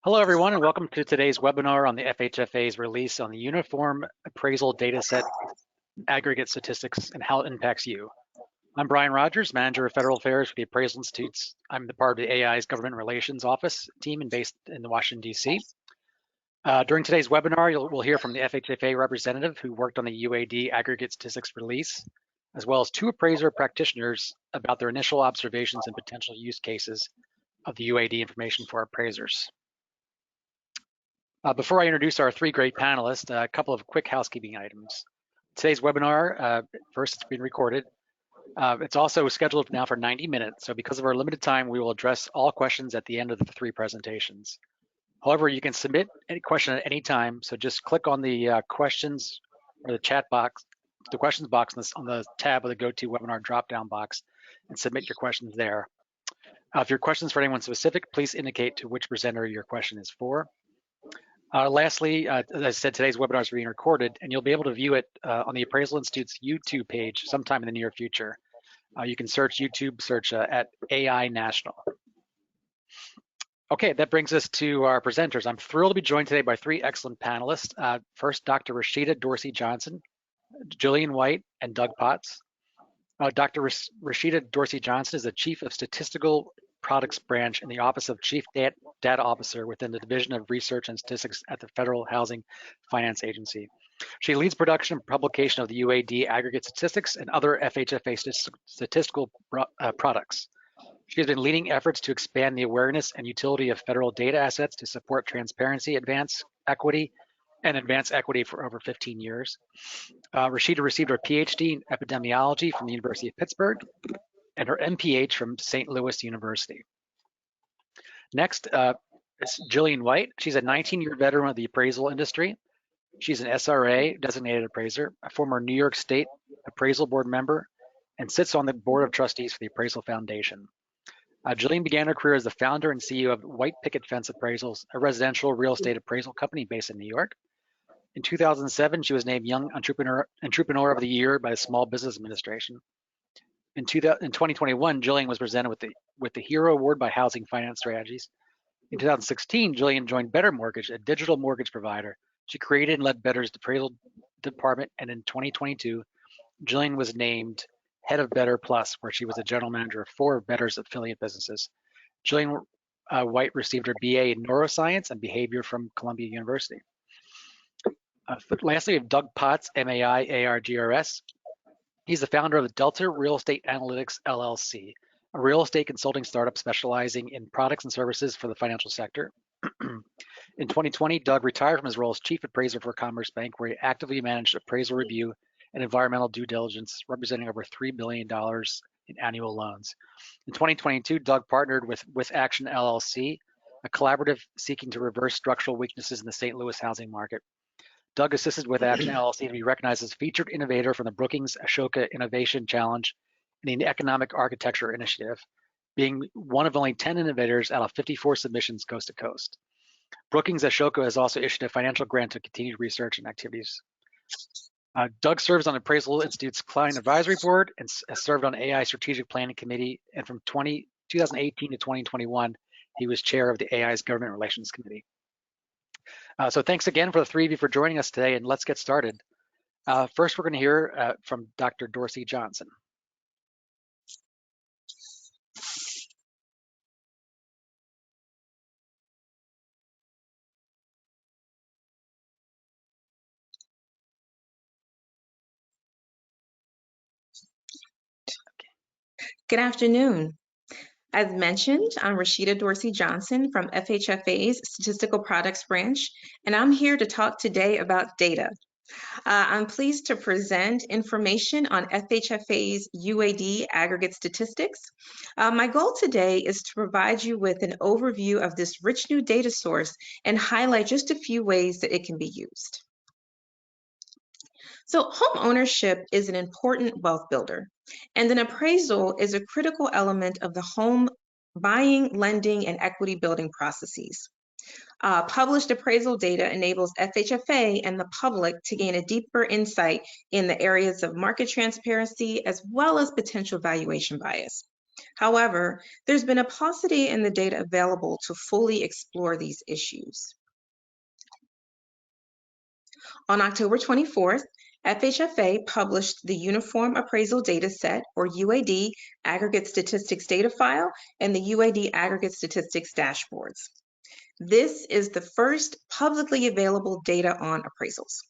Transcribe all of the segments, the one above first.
Hello, everyone, and welcome to today's webinar on the FHFA's release on the Uniform Appraisal Dataset, Aggregate Statistics, and how it impacts you. I'm Brian Rogers, Manager of Federal Affairs for the Appraisal Institutes. I'm the part of the AI's Government Relations Office team and based in Washington, D.C. During today's webinar, we'll hear from the FHFA representative who worked on the UAD Aggregate Statistics release, as well as two appraiser practitioners about their initial observations and potential use cases of the UAD information for appraisers. Before I introduce our three great panelists, a couple of quick housekeeping items. Today's webinar, first, it's been recorded. It's also scheduled now for 90 minutes. So because of our limited time, we will address all questions at the end of the three presentations. However, you can submit any question at any time. So just click on the questions or the chat box, the questions box on the tab of the GoToWebinar drop-down box and submit your questions there. If your question is for anyone specific, please indicate to which presenter your question is for. Lastly, as I said, today's webinar is being recorded, and you'll be able to view it on the Appraisal Institute's YouTube page sometime in the near future. You can search YouTube, search at AI National. Okay, that brings us to our presenters. I'm thrilled to be joined today by three excellent panelists. First, Dr. Rashida Dorsey-Johnson, Jillian White, and Doug Potts. Dr. Rashida Dorsey-Johnson is the Chief of Statistical Products Branch in the Office of Chief Data Officer within the Division of Research and Statistics at the Federal Housing Finance Agency. She leads production and publication of the UAD Aggregate Statistics and other FHFA statistical products. She has been leading efforts to expand the awareness and utility of federal data assets to support transparency, advance equity for over 15 years. Rashida received her PhD in epidemiology from the University of Pittsburgh and her MPH from St. Louis University. Next is Jillian White. She's a 19-year veteran of the appraisal industry. She's an SRA, designated appraiser, a former New York State Appraisal Board member, and sits on the Board of Trustees for the Appraisal Foundation. Jillian began her career as the founder and CEO of White Picket Fence Appraisals, a residential real estate appraisal company based in New York. In 2007, she was named Young Entrepreneur of the Year by the Small Business Administration. In 2021, Jillian was presented with the Hero Award by Housing Finance Strategies. In 2016, Jillian joined Better Mortgage, a digital mortgage provider. She created and led Better's appraisal department, and in 2022, Jillian was named Head of Better Plus, where she was the general manager of 4 of Better's affiliate businesses. Jillian White received her BA in Neuroscience and Behavior from Columbia University. Lastly, we have Doug Potts, MAI-ARGRS. He's the founder of the Delta Real Estate Analytics, LLC, a real estate consulting startup specializing in products and services for the financial sector. In 2020, Doug retired from his role as Chief Appraiser for Commerce Bank, where he actively managed appraisal review and environmental due diligence, representing over $3 billion in annual loans. In 2022, Doug partnered with Action LLC, a collaborative seeking to reverse structural weaknesses in the St. Louis housing market. Doug assisted with Action LLC to be recognized as featured innovator from the Brookings Ashoka Innovation Challenge and the Economic Architecture Initiative, being one of only 10 innovators out of 54 submissions coast to coast. Brookings Ashoka has also issued a financial grant to continued research and activities. Doug serves on the Appraisal Institute's Client Advisory Board and has served on AI Strategic Planning Committee, and from 2018 to 2021, he was chair of the AI's Government Relations Committee. So thanks again for the three of you for joining us today, and let's get started. First, we're going to hear from Dr. Dorsey-Johnson. Good afternoon. As mentioned, I'm Rashida Dorsey-Johnson from FHFA's Statistical Products Branch, and I'm here to talk today about data. I'm pleased to present information on FHFA's UAD Aggregate Statistics. My goal today is to provide you with an overview of this rich new data source and highlight just a few ways that it can be used. So home ownership is an important wealth builder, and an appraisal is a critical element of the home buying, lending, and equity building processes. Published appraisal data enables FHFA and the public to gain a deeper insight in the areas of market transparency as well as potential valuation bias. However, there's been a paucity in the data available to fully explore these issues. On October 24th, FHFA published the Uniform Appraisal Dataset, or UAD, Aggregate Statistics Data File, and the UAD Aggregate Statistics Dashboards. This is the first publicly available data on appraisals.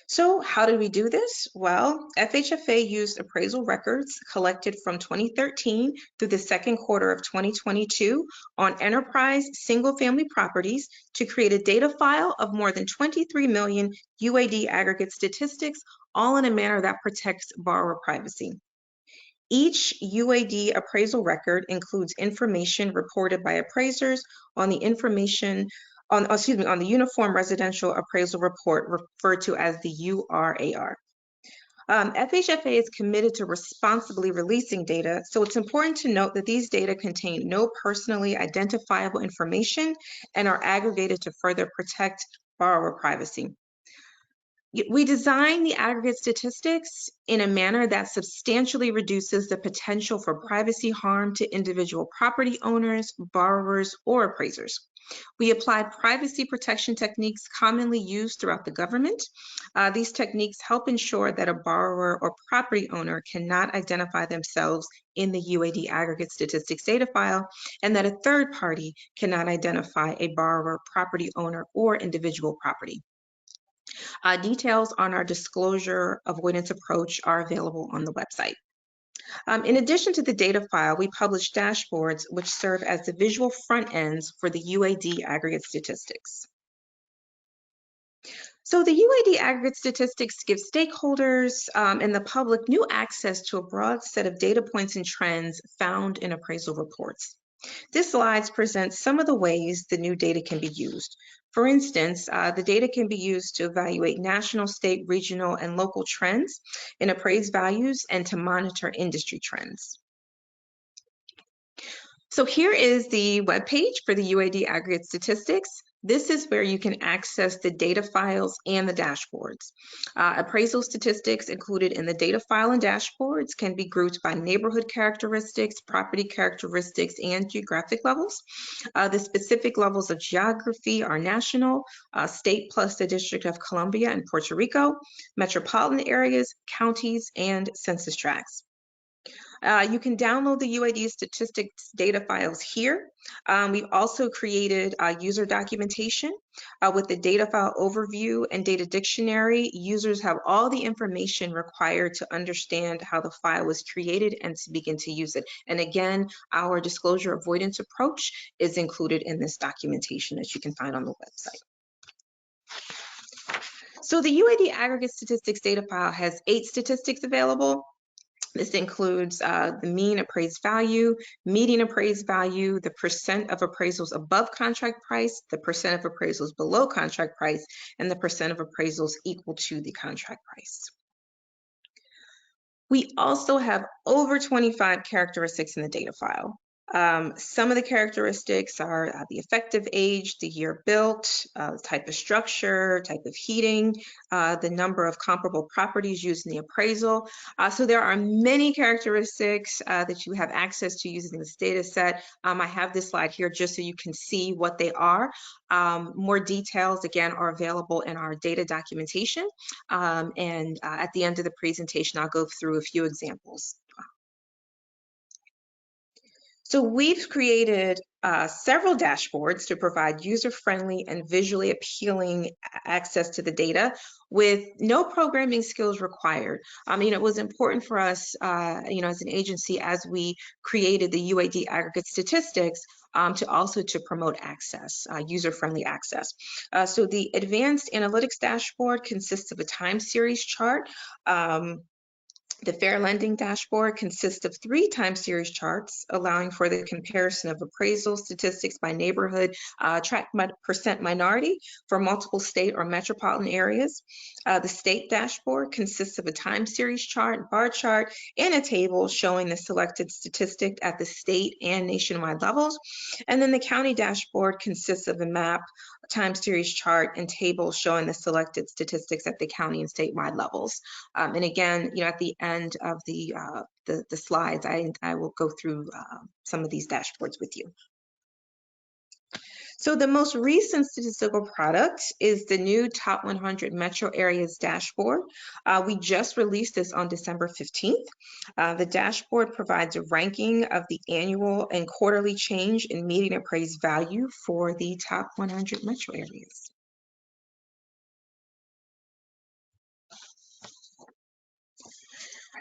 So how did we do this? Well, FHFA used appraisal records collected from 2013 through the second quarter of 2022 on enterprise single-family properties to create a data file of more than 23 million UAD aggregate statistics, all in a manner that protects borrower privacy. Each UAD appraisal record includes information reported by appraisers on the on the Uniform Residential Appraisal Report, referred to as the URAR. FHFA is committed to responsibly releasing data, so it's important to note that these data contain no personally identifiable information and are aggregated to further protect borrower privacy. We design the aggregate statistics in a manner that substantially reduces the potential for privacy harm to individual property owners, borrowers, or appraisers. We apply privacy protection techniques commonly used throughout the government. These techniques help ensure that a borrower or property owner cannot identify themselves in the UAD aggregate statistics data file, and that a third party cannot identify a borrower, property owner, or individual property. Details on our disclosure avoidance approach are available on the website. In addition to the data file, we publish dashboards which serve as the visual front ends for the UAD aggregate statistics. So the UAD aggregate statistics give stakeholders and the public new access to a broad set of data points and trends found in appraisal reports. This slide presents some of the ways the new data can be used. For instance, the data can be used to evaluate national, state, regional, and local trends in appraised values and to monitor industry trends. So here is the webpage for the UAD aggregate statistics. This is where you can access the data files and the dashboards. Appraisal statistics included in the data file and dashboards can be grouped by neighborhood characteristics, property characteristics, and geographic levels. The specific levels of geography are national, state plus the District of Columbia and Puerto Rico, metropolitan areas, counties, and census tracts. You can download the UAD statistics data files here. We've also created user documentation with the data file overview and data dictionary. Users have all the information required to understand how the file was created and to begin to use it. And again, our disclosure avoidance approach is included in this documentation that you can find on the website. So the UAD aggregate statistics data file has 8 statistics available. This includes the mean appraised value, median appraised value, the percent of appraisals above contract price, the percent of appraisals below contract price, and the percent of appraisals equal to the contract price. We also have over 25 characteristics in the data file. Some of the characteristics are the effective age, the year built, type of structure, type of heating, the number of comparable properties used in the appraisal. So there are many characteristics that you have access to using this data set. I have this slide here just so you can see what they are. More details, again, are available in our data documentation. And at the end of the presentation, I'll go through a few examples. So we've created several dashboards to provide user-friendly and visually appealing access to the data with no programming skills required. It was important for us, as an agency, as we created the UAD aggregate statistics, to promote access, user-friendly access. So the advanced analytics dashboard consists of a time series chart. The Fair Lending dashboard consists of 3 time series charts, allowing for the comparison of appraisal statistics by neighborhood, tract percent minority for multiple state or metropolitan areas. The state dashboard consists of a time series chart, bar chart, and a table showing the selected statistic at the state and nationwide levels. And then the county dashboard consists of a map, a time series chart, and table showing the selected statistics at the county and statewide levels. And again, at the end of the slides, I will go through some of these dashboards with you. So the most recent statistical product is the new Top 100 Metro Areas dashboard. We just released this on December 15th. The dashboard provides a ranking of the annual and quarterly change in median appraised value for the top 100 metro areas.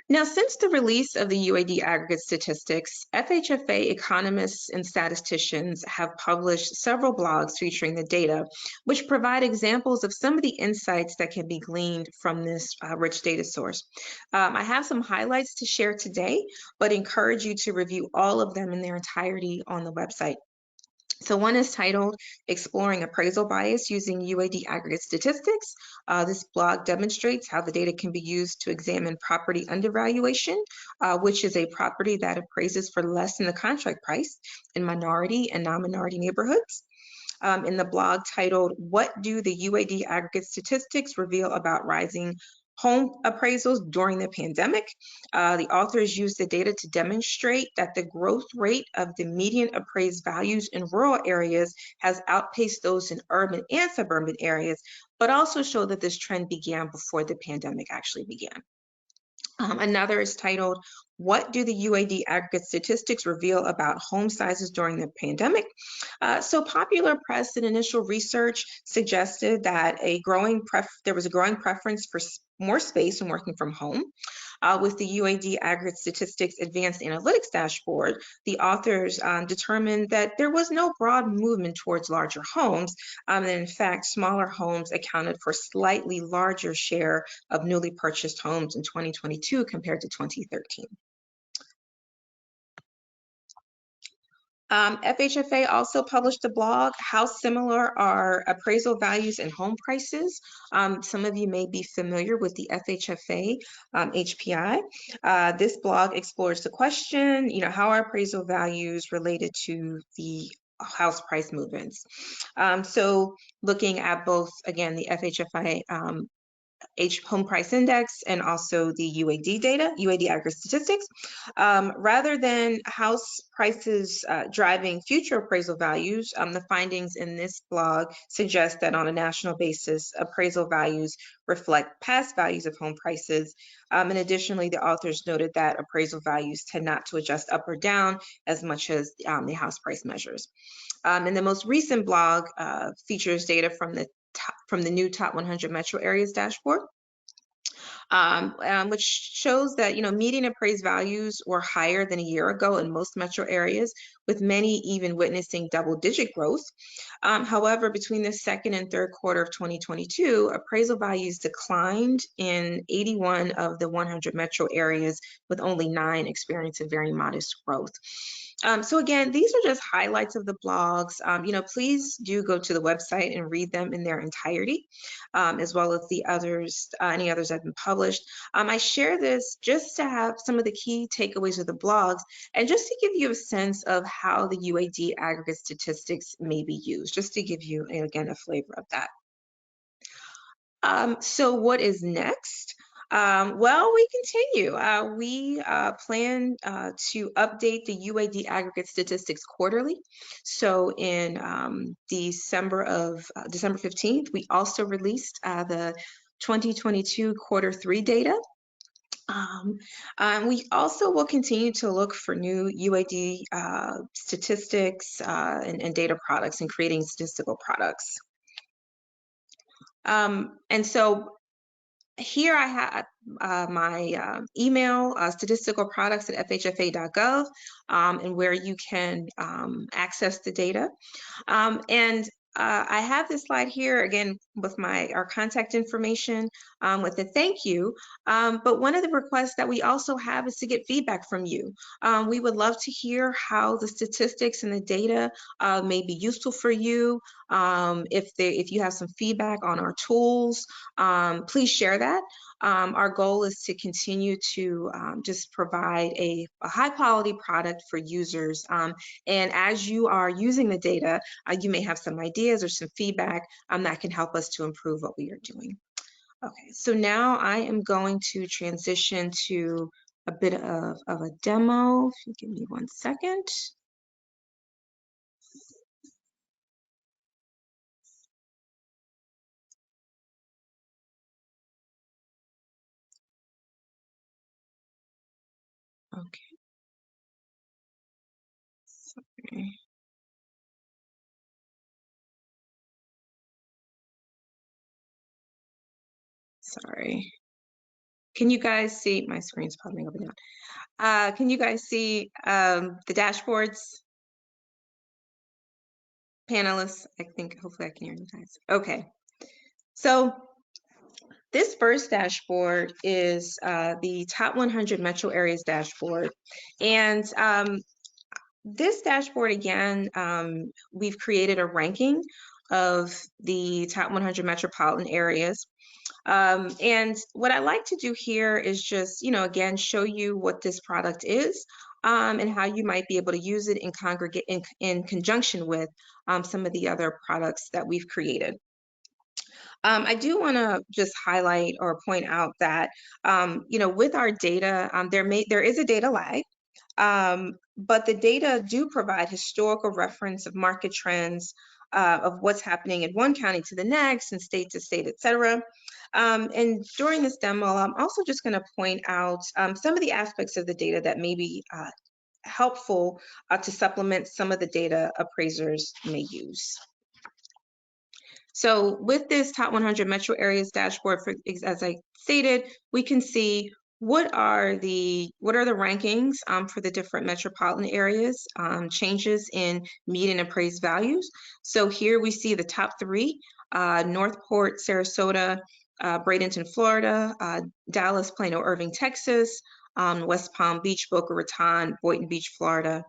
Now, since the release of the UAD aggregate statistics, FHFA economists and statisticians have published several blogs featuring the data, which provide examples of some of the insights that can be gleaned from this rich data source. I have some highlights to share today, but encourage you to review all of them in their entirety on the website. So one is titled Exploring Appraisal Bias Using UAD Aggregate Statistics. This blog demonstrates how the data can be used to examine property undervaluation, which is a property that appraises for less than the contract price in minority and non-minority neighborhoods. In the blog titled What Do the UAD Aggregate Statistics Reveal About Rising Home Appraisals During the Pandemic? The authors used the data to demonstrate that the growth rate of the median appraised values in rural areas has outpaced those in urban and suburban areas, but also show that this trend began before the pandemic actually began. Another is titled, What do the UAD aggregate statistics reveal about home sizes during the pandemic? So popular press and initial research suggested that there was a growing preference for more space when working from home. With the UAD Aggregate Statistics Advanced Analytics Dashboard, the authors determined that there was no broad movement towards larger homes, and in fact, smaller homes accounted for slightly larger share of newly purchased homes in 2022 compared to 2013. FHFA also published a blog, How Similar Are Appraisal Values and Home Prices? Some of you may be familiar with the FHFA HPI. This blog explores the question, how are appraisal values related to the house price movements? So looking at both, again, the FHFA Home Price Index and also the UAD data, UAD aggregate statistics. Rather than house prices driving future appraisal values, the findings in this blog suggest that on a national basis, appraisal values reflect past values of home prices. And additionally, the authors noted that appraisal values tend not to adjust up or down as much as the house price measures. And the most recent blog features data from the new Top 100 Metro Areas dashboard, which shows that median appraised values were higher than a year ago in most metro areas, with many even witnessing double-digit growth. However, between the second and third quarter of 2022, appraisal values declined in 81 of the 100 metro areas, with only 9 experiencing very modest growth. So again, these are just highlights of the blogs. Please do go to the website and read them in their entirety, as well as the others, any others that have been published. I share this just to have some of the key takeaways of the blogs and just to give you a sense of how the UAD aggregate statistics may be used, just to give you, again, a flavor of that. So what is next? Well, we continue. We plan to update the UAD aggregate statistics quarterly. So in December 15th, we also released the 2022 quarter 3 data. We also will continue to look for new UAD statistics and data products and creating statistical products. And so here I have my email, statisticalproducts@fhfa.gov, and where you can access the data. And I have this slide here again with our contact information with a thank you. But one of the requests that we also have is to get feedback from you. We would love to hear how the statistics and the data may be useful for you. If you have some feedback on our tools, please share that. Our goal is to continue to just provide a high quality product for users. And as you are using the data, you may have some ideas or some feedback that can help us to improve what we are doing. Okay, so now I am going to transition to a bit of a demo. If you give me 1 second. Okay. Sorry. Can you guys see, my screen's popping up and down. Can you guys see the dashboards? Panelists, I think, hopefully I can hear you guys. Okay, so this first dashboard is the top 100 metro areas dashboard. And this dashboard, again, we've created a ranking of the top 100 metropolitan areas. And what I like to do here is just, again, show you what this product is and how you might be able to use it in conjunction with some of the other products that we've created. I do want to just highlight or point out that, with our data, there is a data lag. But the data do provide historical reference of market trends of what's happening in one county to the next and state to state, et cetera. And during this demo, I'm also just going to point out some of the aspects of the data that may be helpful to supplement some of the data appraisers may use. So with this top 100 metro areas dashboard, as I stated, we can see what are the rankings for the different metropolitan areas, changes in median appraised values. So here we see the top 3, Northport, Sarasota, Bradenton, Florida, Dallas, Plano, Irving, Texas, West Palm Beach, Boca Raton, Boynton Beach, Florida.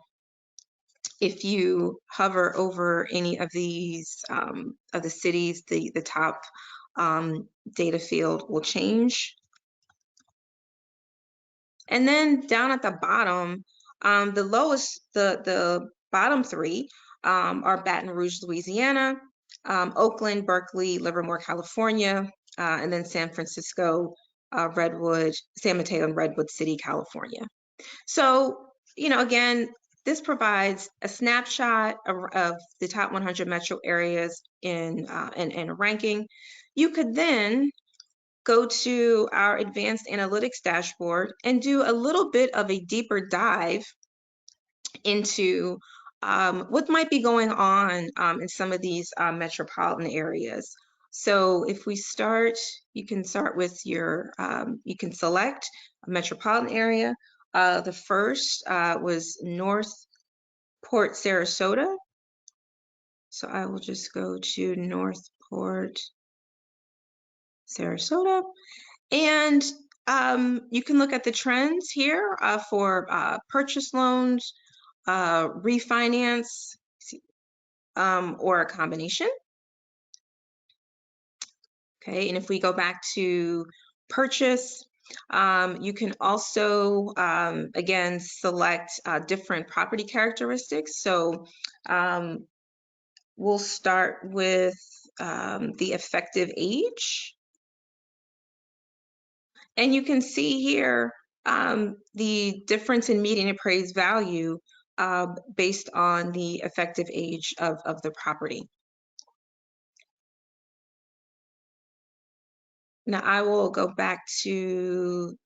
If you hover over any of these of the cities, the top data field will change. And then down at the bottom, the bottom 3 are Baton Rouge, Louisiana, Oakland, Berkeley, Livermore, California, and then San Francisco, San Mateo, and Redwood City, California. So, again, this provides a snapshot of the top 100 metro areas in a ranking. You could then go to our advanced analytics dashboard and do a little bit of a deeper dive into what might be going on in some of these metropolitan areas. So if we start, you can start with your, you can select a metropolitan area. The first was Northport, Sarasota. So I will just go to Northport, Sarasota. And you can look at the trends here for purchase loans, refinance, or a combination. Okay, and if we go back to purchase, you can also, again, select different property characteristics. So we'll start with the effective age. And you can see here the difference in median appraised value based on the effective age of the property. Now I will go back to,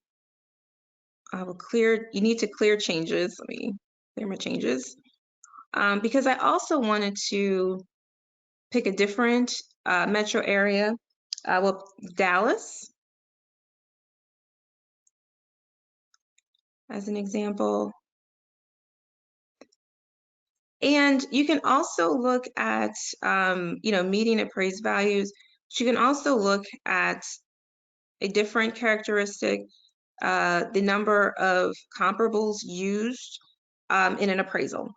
you need to clear changes. Let me clear my changes. Because I also wanted to pick a different metro area, well, Dallas as an example. And you can also look at, median appraised values. But you can also look at a different characteristic, the number of comparables used in an appraisal.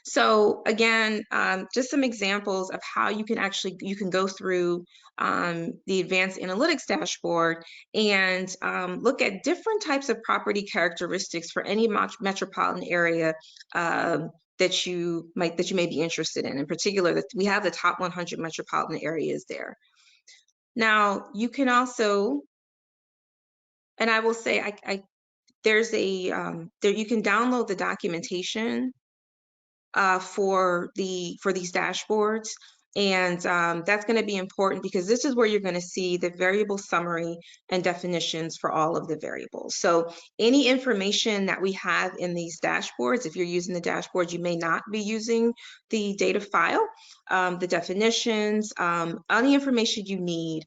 So again, just some examples of how you can go through the advanced analytics dashboard and look at different types of property characteristics for any metropolitan area that you may be interested in particular, that we have the top 100 metropolitan areas there. Now, you can also, and I will say, there's a, there, you can download the documentation for these dashboards. And that's going to be important because this is where you're going to see the variable summary and definitions for all of the variables. So any information that we have in these dashboards, if you're using the dashboard, you may not be using the data file. The definitions, any information you need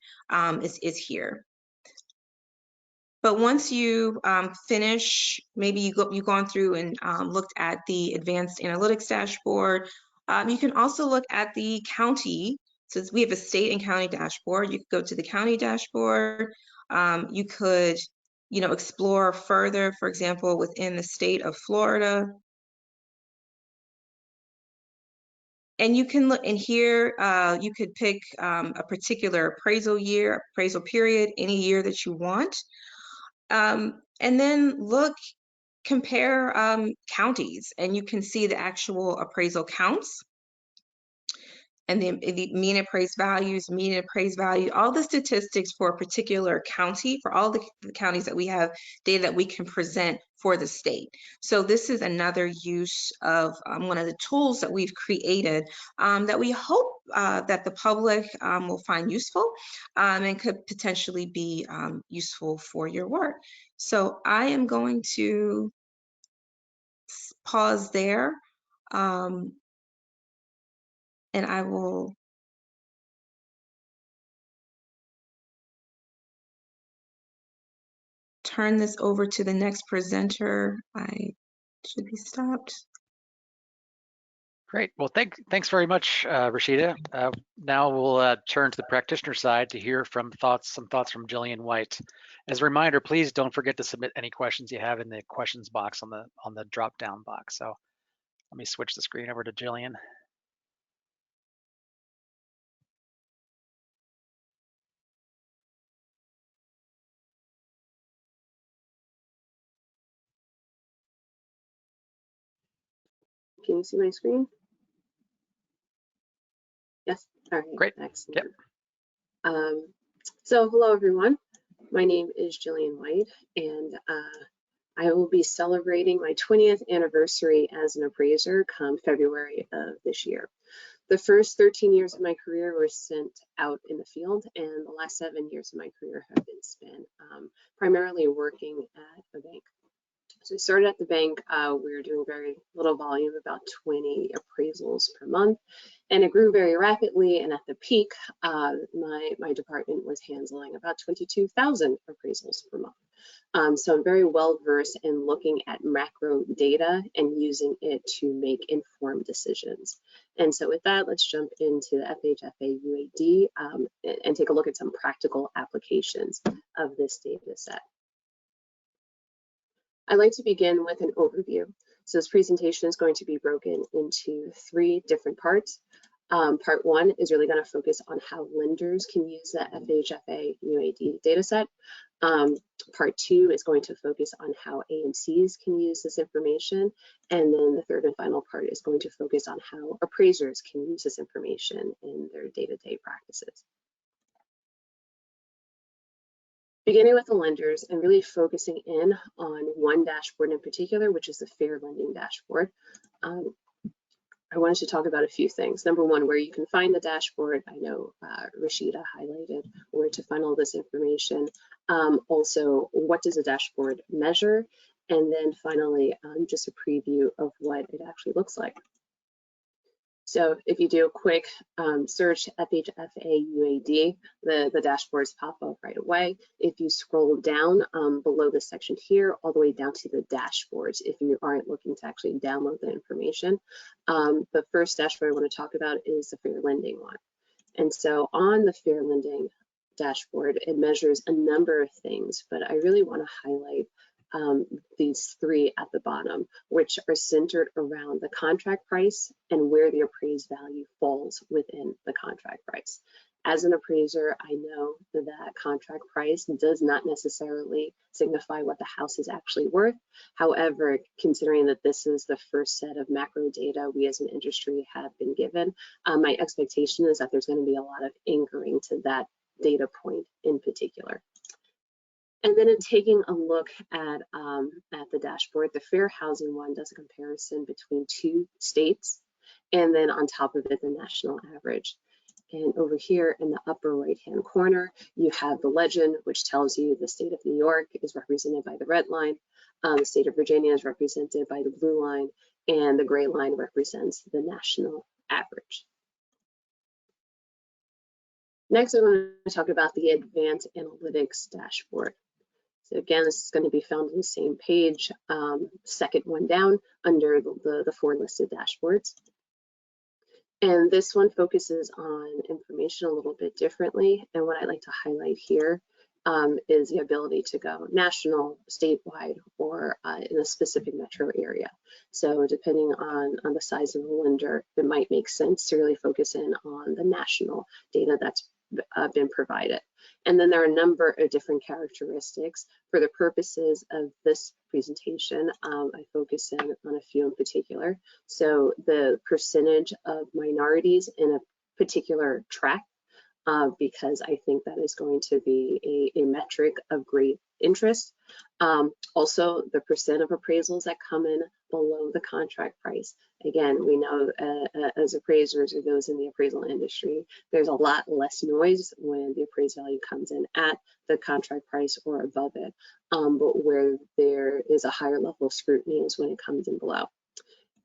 is here. But once you finish, maybe you've gone through and looked at the advanced analytics dashboard, you can also look at the county. Since we have a state and county dashboard, you could go to the county dashboard. You could, explore further, for example, within the state of Florida. And you can look in here, you could pick a particular appraisal year, appraisal period, any year that you want. And then compare counties, and you can see the actual appraisal counts and the mean appraised values, median appraised value, all the statistics for a particular county, for all the counties that we have data that we can present for the state. So this is another use of one of the tools that we've created that we hope that the public will find useful and could potentially be useful for your work. So I am going to pause there, and I will turn this over to the next presenter. I should be stopped. Great. Well, thanks very much, Rashida. Now we'll turn to the practitioner side to hear some thoughts from Jillian White. As a reminder, please don't forget to submit any questions you have in the questions box on the drop-down box. So let me switch the screen over to Jillian. Can you see my screen? Yes. All right. Great. Excellent. Yep. So hello, everyone. My name is Jillian White, and I will be celebrating my 20th anniversary as an appraiser come February of this year. The first 13 years of my career were spent out in the field, and the last 7 years of my career have been spent primarily working at a bank. So we started at the bank, we were doing very little volume, about 20 appraisals per month, and it grew very rapidly. And at the peak, my department was handling about 22,000 appraisals per month. So I'm very well versed in looking at macro data and using it to make informed decisions. And so with that, let's jump into the FHFA UAD and take a look at some practical applications of this data set. I'd like to begin with an overview. So this presentation is going to be broken into 3 different parts. Part 1 is really going to focus on how lenders can use the FHFA UAD dataset. Part 2 is going to focus on how AMCs can use this information. And then the third and final part is going to focus on how appraisers can use this information in their day-to-day practices. Beginning with the lenders and really focusing in on one dashboard in particular, which is the Fair Lending dashboard. I wanted to talk about a few things. Number 1, where you can find the dashboard. I know Rashida highlighted where to find all this information. Also, what does a dashboard measure? And then finally, just a preview of what it actually looks like. So if you do a quick search FHFA UAD, the dashboards pop up right away. If you scroll down below this section here, all the way down to the dashboards, if you aren't looking to actually download the information. The first dashboard I want to talk about is the Fair Lending one. And so on the Fair Lending dashboard, it measures a number of things, but I really want to highlight these 3 at the bottom, which are centered around the contract price and where the appraised value falls within the contract price. As an appraiser, I know that contract price does not necessarily signify what the house is actually worth. However, considering that this is the first set of macro data we as an industry have been given, my expectation is that there's going to be a lot of anchoring to that data point in particular. And then in taking a look at the dashboard, the fair housing one does a comparison between 2 states, and then on top of it, the national average. And over here in the upper right-hand corner, you have the legend, which tells you the state of New York is represented by the red line, the state of Virginia is represented by the blue line, and the gray line represents the national average. Next, I'm going to talk about the Advanced Analytics Dashboard. So again, this is going to be found on the same page, second one down under the 4 listed dashboards. And this one focuses on information a little bit differently. And what I like to highlight here is the ability to go national, statewide, or in a specific metro area. So depending on the size of the lender, it might make sense to really focus in on the national data that's been provided. And then there are a number of different characteristics. For the purposes of this presentation, I focus in on a few in particular. So the percentage of minorities in a particular tract, because I think that is going to be a metric of great interest. Also, the percent of appraisals that come in below the contract price. Again, we know as appraisers or those in the appraisal industry, there's a lot less noise when the appraised value comes in at the contract price or above it, but where there is a higher level of scrutiny is when it comes in below.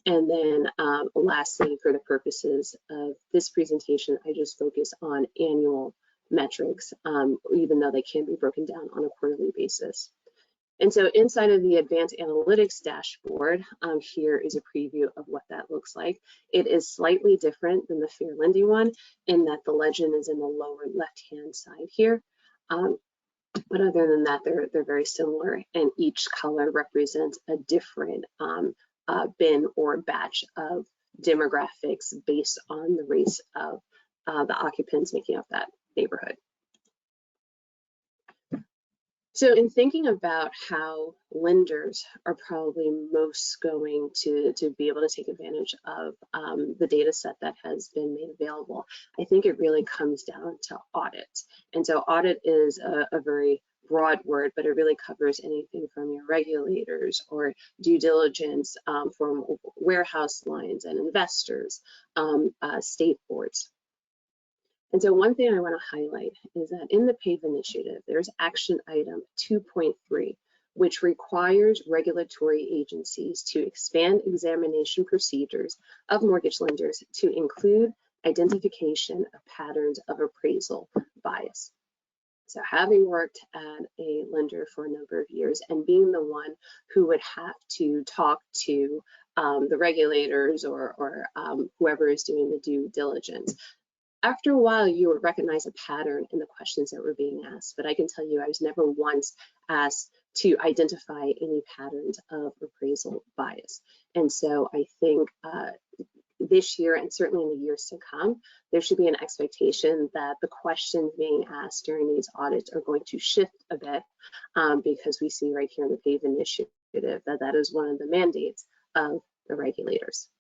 And then lastly, for the purposes of this presentation, I just focus on annual metrics, even though they can be broken down on a quarterly basis. And so inside of the Advanced Analytics Dashboard, here is a preview of what that looks like. It is slightly different than the fair lending one in that the legend is in the lower left-hand side here. But other than that, they're very similar, and each color represents a different bin or batch of demographics based on the race of the occupants making up that neighborhood. So in thinking about how lenders are probably most going to be able to take advantage of the data set that has been made available, I think it really comes down to audit. And so audit is a very broad word, but it really covers anything from your regulators or due diligence from warehouse lines and investors, state boards. And so one thing I want to highlight is that in the PAVE initiative, there's action item 2.3, which requires regulatory agencies to expand examination procedures of mortgage lenders to include identification of patterns of appraisal bias. So having worked at a lender for a number of years and being the one who would have to talk to the regulators or whoever is doing the due diligence, after a while, you would recognize a pattern in the questions that were being asked, but I can tell you I was never once asked to identify any patterns of appraisal bias. And so I think this year and certainly in the years to come, there should be an expectation that the questions being asked during these audits are going to shift a bit because we see right here in the PAVE initiative that is one of the mandates of the regulators.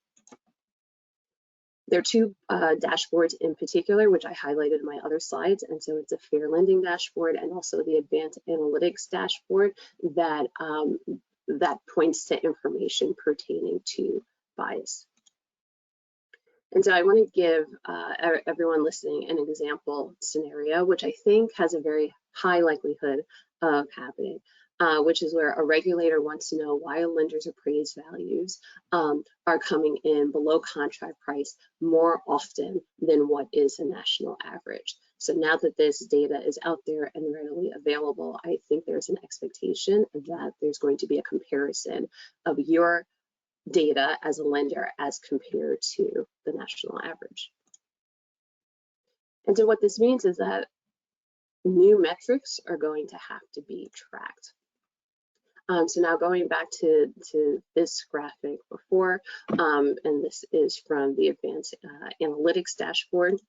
There are 2 dashboards in particular, which I highlighted in my other slides. And so it's a fair lending dashboard and also the advanced analytics dashboard that, that points to information pertaining to bias. And so I want to give everyone listening an example scenario, which I think has a very high likelihood of happening. Which is where a regulator wants to know why a lender's appraised values are coming in below contract price more often than what is the national average. So now that this data is out there and readily available, I think there's an expectation that there's going to be a comparison of your data as a lender as compared to the national average. And so what this means is that new metrics are going to have to be tracked. So now going back to this graphic before, and this is from the Advanced Analytics Dashboard.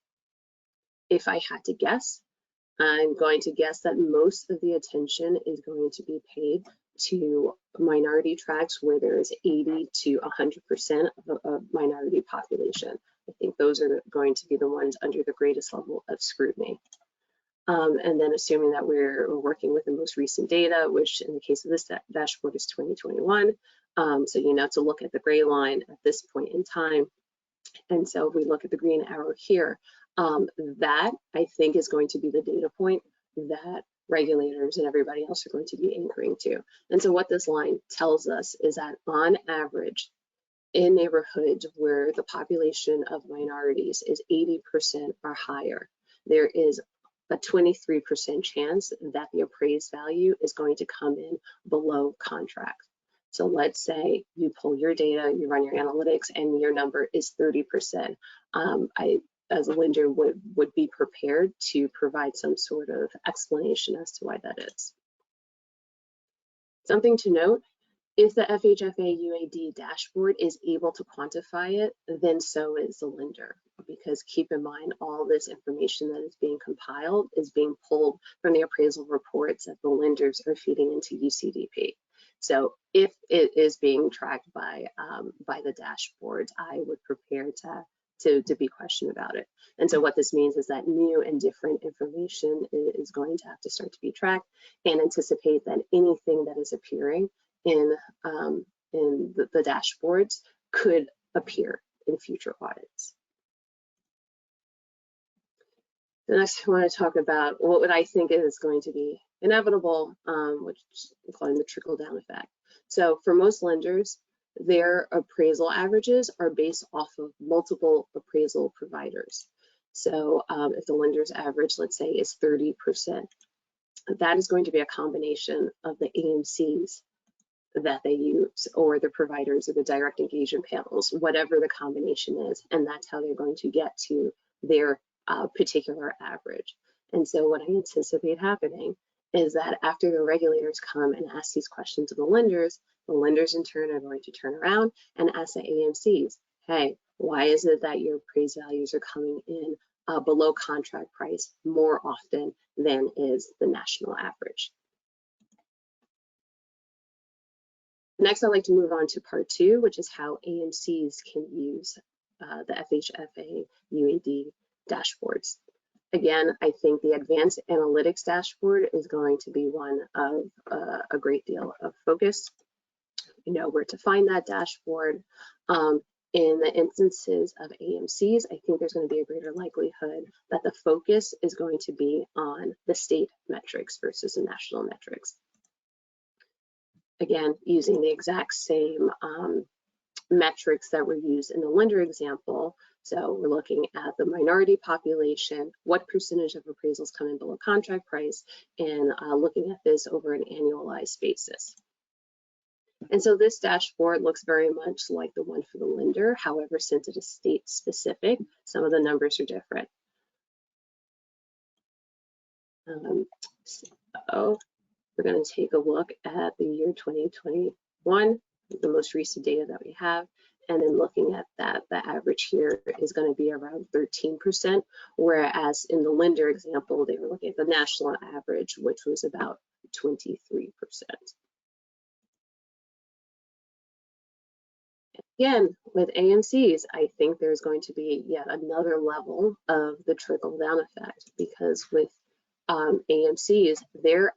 If I had to guess, I'm going to guess that most of the attention is going to be paid to minority tracts where there is 80 to 100% of minority population. I think those are going to be the ones under the greatest level of scrutiny. And then assuming that we're working with the most recent data, which in the case of this dashboard is 2021. So you know to look at the gray line at this point in time. And so if we look at the green arrow here, that I think is going to be the data point that regulators and everybody else are going to be anchoring to. And so what this line tells us is that on average, in neighborhoods where the population of minorities is 80% or higher, there is a 23% chance that the appraised value is going to come in below contract. So let's say you pull your data, you run your analytics, and your number is 30%. I, as a lender, would be prepared to provide some sort of explanation as to why that is. Something to note, if the FHFA UAD dashboard is able to quantify it, then so is the lender. Because keep in mind, all this information that is being compiled is being pulled from the appraisal reports that the lenders are feeding into UCDP. So if it is being tracked by the dashboards, I would prepare to be questioned about it. And so what this means is that new and different information is going to have to start to be tracked, and anticipate that anything that is appearing in the dashboards could appear in future audits. The next I want to talk about what I think is going to be inevitable, which I'm calling the trickle-down effect. So for most lenders, their appraisal averages are based off of multiple appraisal providers. So if the lender's average, let's say, is 30%, that is going to be a combination of the AMCs that they use, or the providers, or the direct engagement panels, whatever the combination is, and that's how they're going to get to their particular average. And so what I anticipate happening is that after the regulators come and ask these questions of the lenders in turn are going to turn around and ask the AMCs, hey, why is it that your appraised values are coming in below contract price more often than is the national average? Next, I'd like to move on to part 2, which is how AMCs can use the FHFA UAD dashboards. Again, I think the advanced analytics dashboard is going to be one of a great deal of focus. You know where to find that dashboard. In the instances of AMCs, I think there's going to be a greater likelihood that the focus is going to be on the state metrics versus the national metrics. Again, using the exact same metrics that were used in the lender example. So we're looking at the minority population, what percentage of appraisals come in below contract price, and looking at this over an annualized basis. And so this dashboard looks very much like the one for the lender. However, since it is state specific, some of the numbers are different. So we're going to take a look at the year 2021, the most recent data that we have, and then looking at that, the average here is going to be around 13%, whereas in the lender example, they were looking at the national average, which was about 23%. Again, with AMCs, I think there's going to be yet another level of the trickle-down effect, because with AMCs, their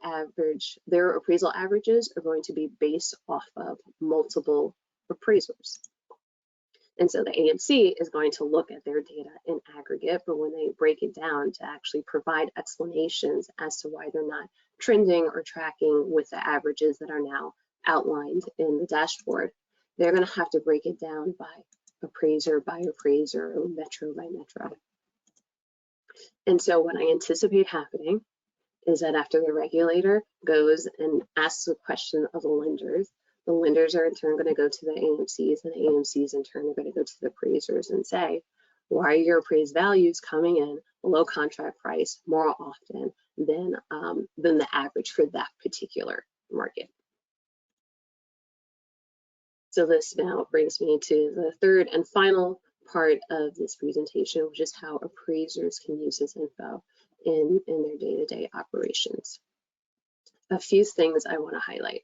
appraisal averages are going to be based off of multiple appraisers. And so the AMC is going to look at their data in aggregate, but when they break it down to actually provide explanations as to why they're not trending or tracking with the averages that are now outlined in the dashboard, they're going to have to break it down by appraiser, or metro by metro. And so what I anticipate happening is that after the regulator goes and asks a question of the lenders are in turn going to go to the AMCs, and the AMCs in turn are going to go to the appraisers and say, why are your appraised values coming in below contract price more often than the average for that particular market? So this now brings me to the third and final part of this presentation, which is how appraisers can use this info in their day-to-day operations. A few things I want to highlight.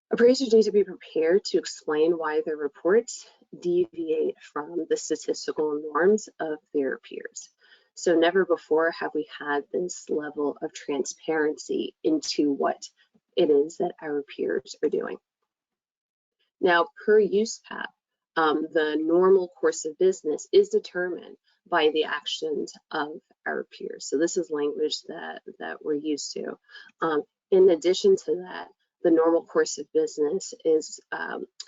Appraisers need to be prepared to explain why their reports deviate from the statistical norms of their peers. So never before have we had this level of transparency into what it is that our peers are doing. Now, per use path, the normal course of business is determined by the actions of our peers. So this is language that we're used to. In addition to that, the normal course of business is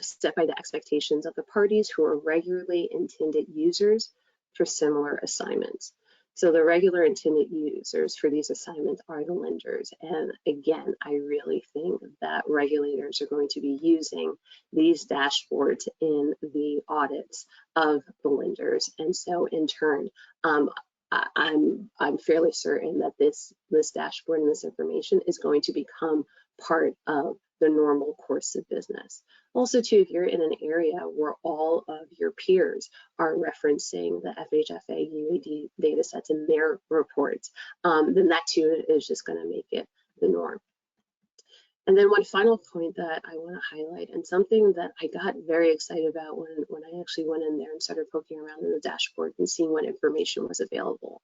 set by the expectations of the parties who are regularly intended users for similar assignments. So the regular intended users for these assignments are the lenders. And again, I really think that regulators are going to be using these dashboards in the audits of the lenders. And so in turn, I'm fairly certain that this dashboard and this information is going to become part of the normal course of business. Also, too, if you're in an area where all of your peers are referencing the FHFA UAD data sets in their reports, then that too is just going to make it the norm. And then one final point that I want to highlight, and something that I got very excited about when I actually went in there and started poking around in the dashboard and seeing what information was available,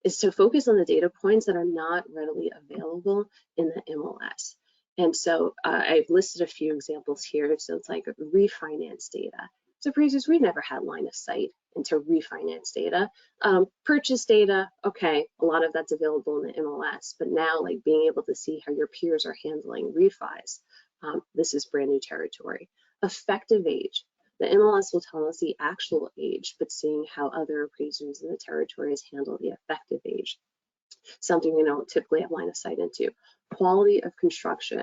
is to focus on the data points that are not readily available in the MLS. And so I've listed a few examples here. So it's like refinance data. So appraisers, we never had line of sight into refinance data. Purchase data, okay, a lot of that's available in the MLS, but now like being able to see how your peers are handling refis, this is brand new territory. Effective age. The MLS will tell us the actual age, but seeing how other appraisers in the territories handle the effective age, something we don't typically have line of sight into. Quality of construction.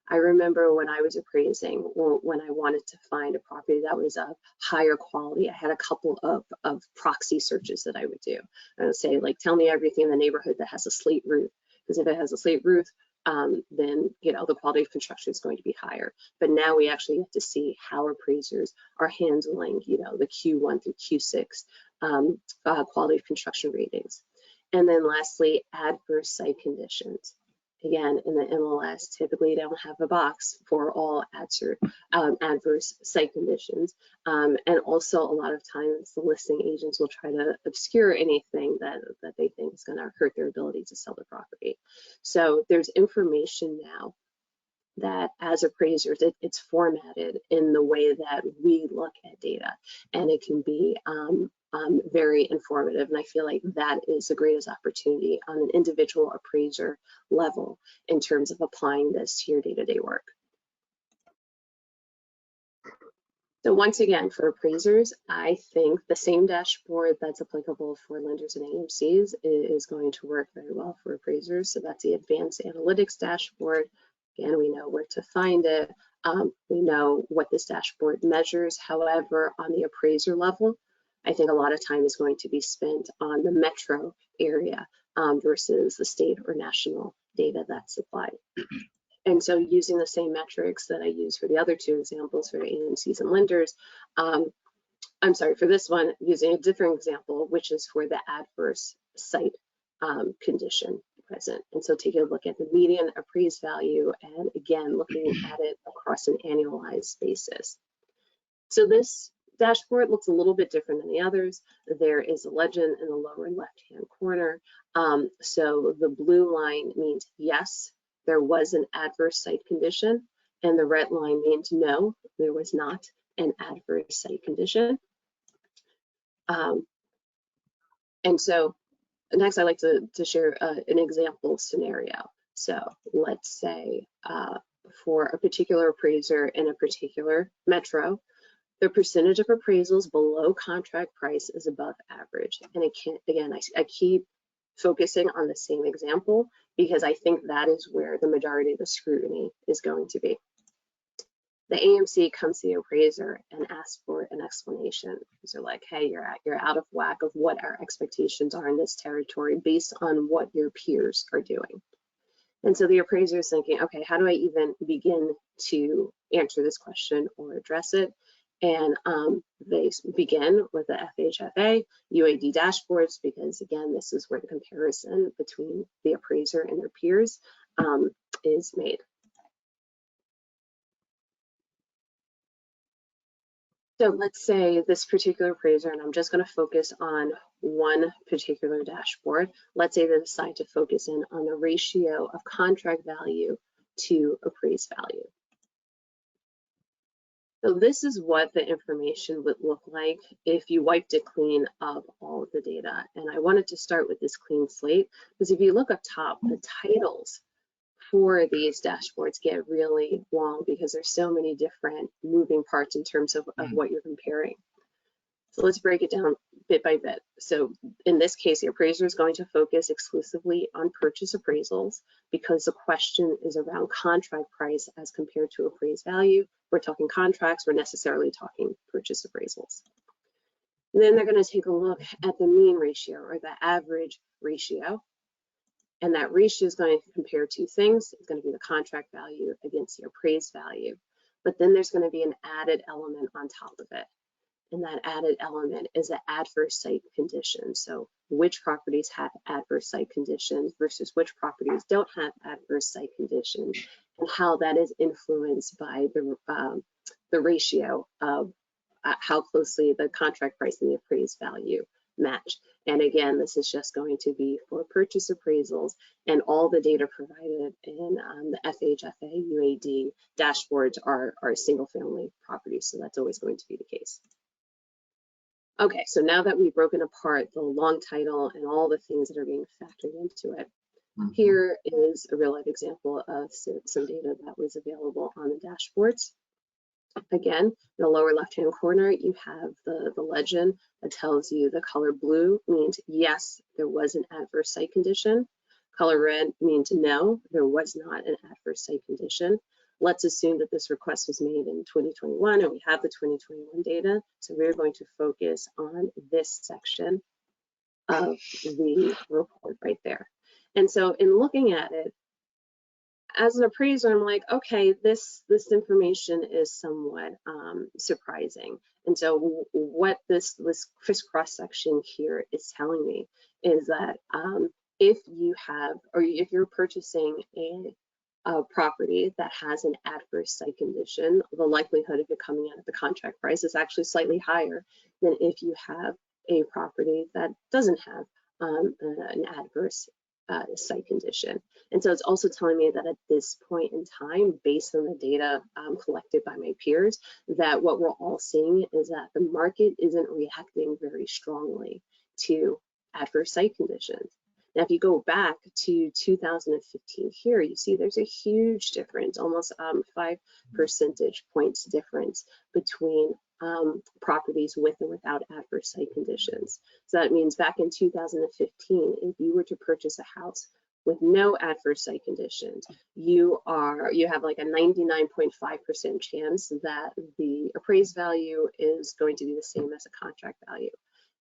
I remember when I was appraising, when I wanted to find a property that was of higher quality, I had a couple of proxy searches that I would do. I would say, like, tell me everything in the neighborhood that has a slate roof, because if it has a slate roof, then the quality of construction is going to be higher. But now we actually get to see how appraisers are handling, the Q1 through Q6 quality of construction ratings. And then lastly, adverse site conditions. Again, in the MLS, typically they don't have a box for all adverse site conditions. And also a lot of times the listing agents will try to obscure anything that they think is going to hurt their ability to sell the property. So there's information now that as appraisers, it's formatted in the way that we look at data, and it can be very informative. And I feel like that is the greatest opportunity on an individual appraiser level in terms of applying this to your day-to-day work. So once again, for appraisers, I think the same dashboard that's applicable for lenders and AMCs is going to work very well for appraisers. So that's the Advanced Analytics dashboard. Again, we know where to find it. We know what this dashboard measures. However, on the appraiser level, I think a lot of time is going to be spent on the metro area versus the state or national data that's supplied. And so using the same metrics that I use for the other two examples for AMCs and lenders, I'm sorry, for this one, using a different example, which is for the adverse site condition present. And so taking a look at the median appraised value and again, looking at it across an annualized basis. So this dashboard looks a little bit different than the others. There is a legend in the lower left-hand corner. So the blue line means yes, there was an adverse site condition, and the red line means no, there was not an adverse site condition. And so next I'd like to share an example scenario. So let's say for a particular appraiser in a particular metro, the percentage of appraisals below contract price is above average. And I keep focusing on the same example because I think that is where the majority of the scrutiny is going to be. The AMC comes to the appraiser and asks for an explanation. So like, hey, you're out of whack of what our expectations are in this territory based on what your peers are doing. And so the appraiser is thinking, okay, how do I even begin to answer this question or address it? And they begin with the FHFA UAD dashboards because, again, this is where the comparison between the appraiser and their peers is made. So let's say this particular appraiser, and I'm just going to focus on one particular dashboard. Let's say they decide to focus in on the ratio of contract value to appraised value. So this is what the information would look like if you wiped it clean of all of the data. And I wanted to start with this clean slate, because if you look up top, the titles for these dashboards get really long because there's so many different moving parts in terms of what you're comparing. So let's break it down bit by bit. So in this case, the appraiser is going to focus exclusively on purchase appraisals because the question is around contract price as compared to appraised value. We're talking contracts, we're necessarily talking purchase appraisals. And then they're going to take a look at the mean ratio or the average ratio. And that ratio is going to compare two things. It's going to be the contract value against the appraised value. But then there's going to be an added element on top of it. And that added element is an adverse site condition. So which properties have adverse site conditions versus which properties don't have adverse site conditions, and how that is influenced by the ratio of how closely the contract price and the appraised value match. And again, this is just going to be for purchase appraisals, and all the data provided in the FHFA UAD dashboards are single family properties. So that's always going to be the case. Okay, so now that we've broken apart the long title and all the things that are being factored into it, here is a real life example of some data that was available on the dashboards. Again, in the lower left-hand corner, you have the legend that tells you the color blue means yes, there was an adverse site condition. Color red means no, there was not an adverse site condition. Let's assume that this request was made in 2021 and we have the 2021 data. So we're going to focus on this section of the report right there. And so in looking at it, as an appraiser, I'm like, okay, this information is somewhat surprising. And so what this crisscross section here is telling me is that if you have, or if you're purchasing a property that has an adverse site condition, the likelihood of it coming out of the contract price is actually slightly higher than if you have a property that doesn't have an adverse site condition. And so it's also telling me that at this point in time, based on the data collected by my peers, that what we're all seeing is that the market isn't reacting very strongly to adverse site conditions. Now, if you go back to 2015 here, you see there's a huge difference, almost 5 percentage points difference between properties with and without adverse site conditions. So that means back in 2015, if you were to purchase a house with no adverse site conditions, you have like a 99.5% chance that the appraised value is going to be the same as a contract value.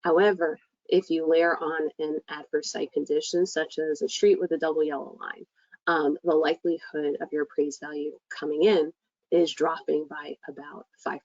However, if you layer on an adverse site condition, such as a street with a double yellow line, the likelihood of your appraised value coming in is dropping by about 5%.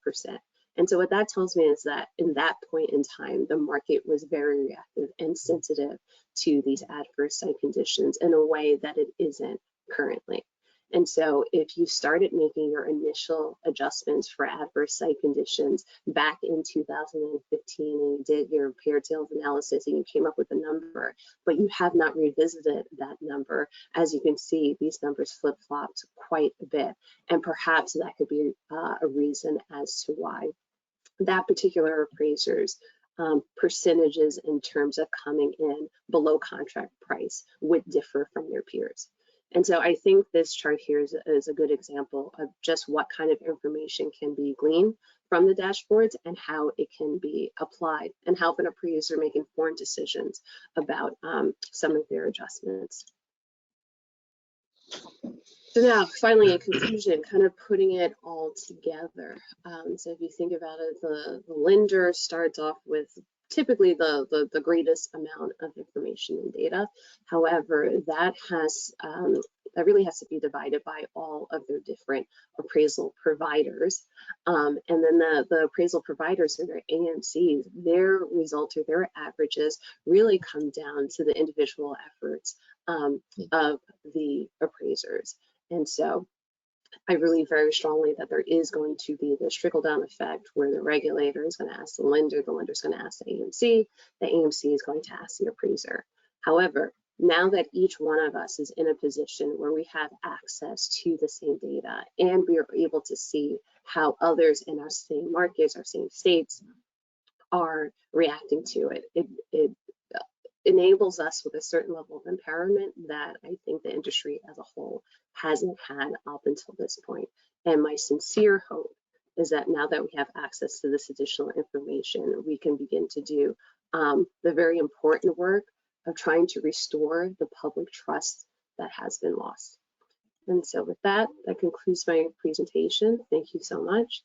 And so what that tells me is that in that point in time, the market was very reactive and sensitive to these adverse site conditions in a way that it isn't currently. And so if you started making your initial adjustments for adverse site conditions back in 2015 and you did your paired sales analysis and you came up with a number, but you have not revisited that number, as you can see, these numbers flip-flopped quite a bit. And perhaps that could be a reason as to why that particular appraiser's percentages in terms of coming in below contract price would differ from their peers. And so I think this chart here is a good example of just what kind of information can be gleaned from the dashboards and how it can be applied and help an appraiser make informed decisions about some of their adjustments. So now, finally, in conclusion, kind of putting it all together. So if you think about it, the lender starts off with typically the greatest amount of information and data. However, that really has to be divided by all of their different appraisal providers. And then the appraisal providers and their AMCs, their results or their averages really come down to the individual efforts of the appraisers. And so I believe very strongly that there is going to be this trickle-down effect where the regulator is going to ask the lender is going to ask the AMC is going to ask the appraiser. However, now that each one of us is in a position where we have access to the same data and we are able to see how others in our same markets, our same states are reacting to it, it enables us with a certain level of empowerment that I think the industry as a whole hasn't had up until this point. And my sincere hope is that now that we have access to this additional information, we can begin to do the very important work of trying to restore the public trust that has been lost. And so with that, that concludes my presentation. Thank you so much.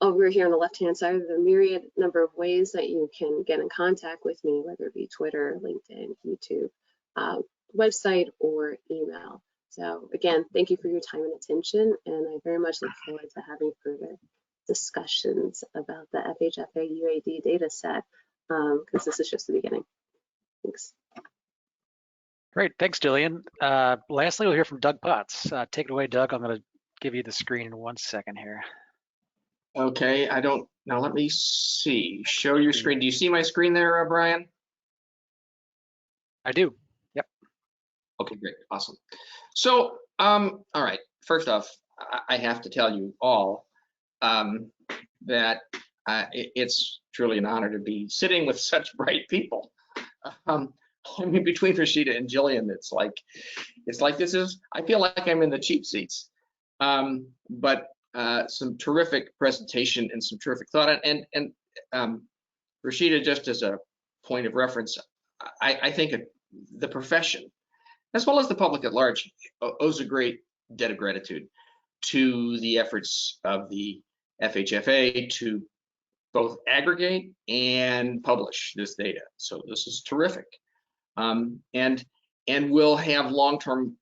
Over here on the left-hand side, there are a myriad number of ways that you can get in contact with me, whether it be Twitter, LinkedIn, YouTube, website, or email. So again, thank you for your time and attention, and I very much look forward to having further discussions about the FHFA UAD data set, because this is just the beginning. Thanks. Great, thanks, Jillian. Lastly, we'll hear from Doug Potts. Take it away, Doug. I'm going to give you the screen in 1 second here. Okay, now let me see. Show your screen. Do you see my screen there, Brian? I do, yep. Okay, great, awesome. So, all right, first off, I have to tell you all that it's truly an honor to be sitting with such bright people. I mean, between Rashida and Jillian, it's like I feel like I'm in the cheap seats. But some terrific presentation and some terrific thought. And Rashida, just as a point of reference, I think the profession, as well as the public at large, owes a great debt of gratitude to the efforts of the FHFA to both aggregate and publish this data. So this is terrific, and will have long-term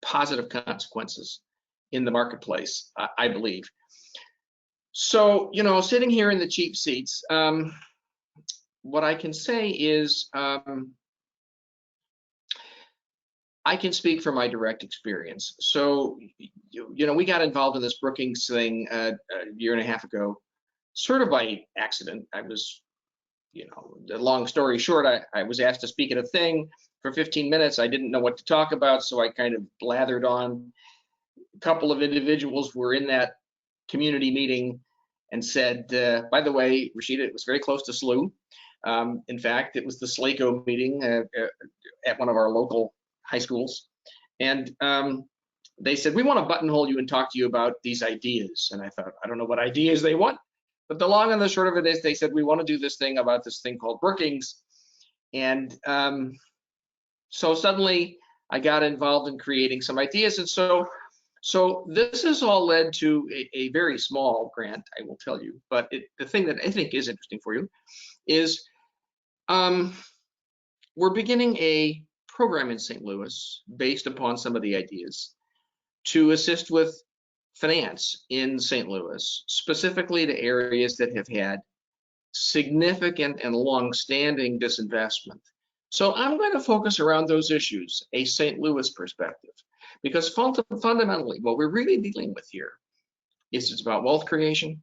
positive consequences in the marketplace, I believe. So, you know, sitting here in the cheap seats, what I can say is I can speak from my direct experience. So, you know, we got involved in this Brookings thing a year and a half ago, sort of by accident. I was, you know, the long story short, I was asked to speak at a thing for 15 minutes. I didn't know what to talk about, so I kind of blathered on. A couple of individuals were in that community meeting and said, by the way, Rashida, it was very close to SLU. In fact, it was the SLACO meeting at one of our local high schools. And they said, we want to buttonhole you and talk to you about these ideas. And I thought, I don't know what ideas they want. But the long and the short of it is they said, we want to do this thing about this thing called Brookings. And so suddenly I got involved in creating some ideas. And so this has all led to a very small grant, I will tell you. But the thing that I think is interesting for you is we're beginning a program in St. Louis based upon some of the ideas to assist with finance in St. Louis, specifically to areas that have had significant and long-standing disinvestment. So I'm going to focus around those issues, a St. Louis perspective, because fundamentally what we're really dealing with here is it's about wealth creation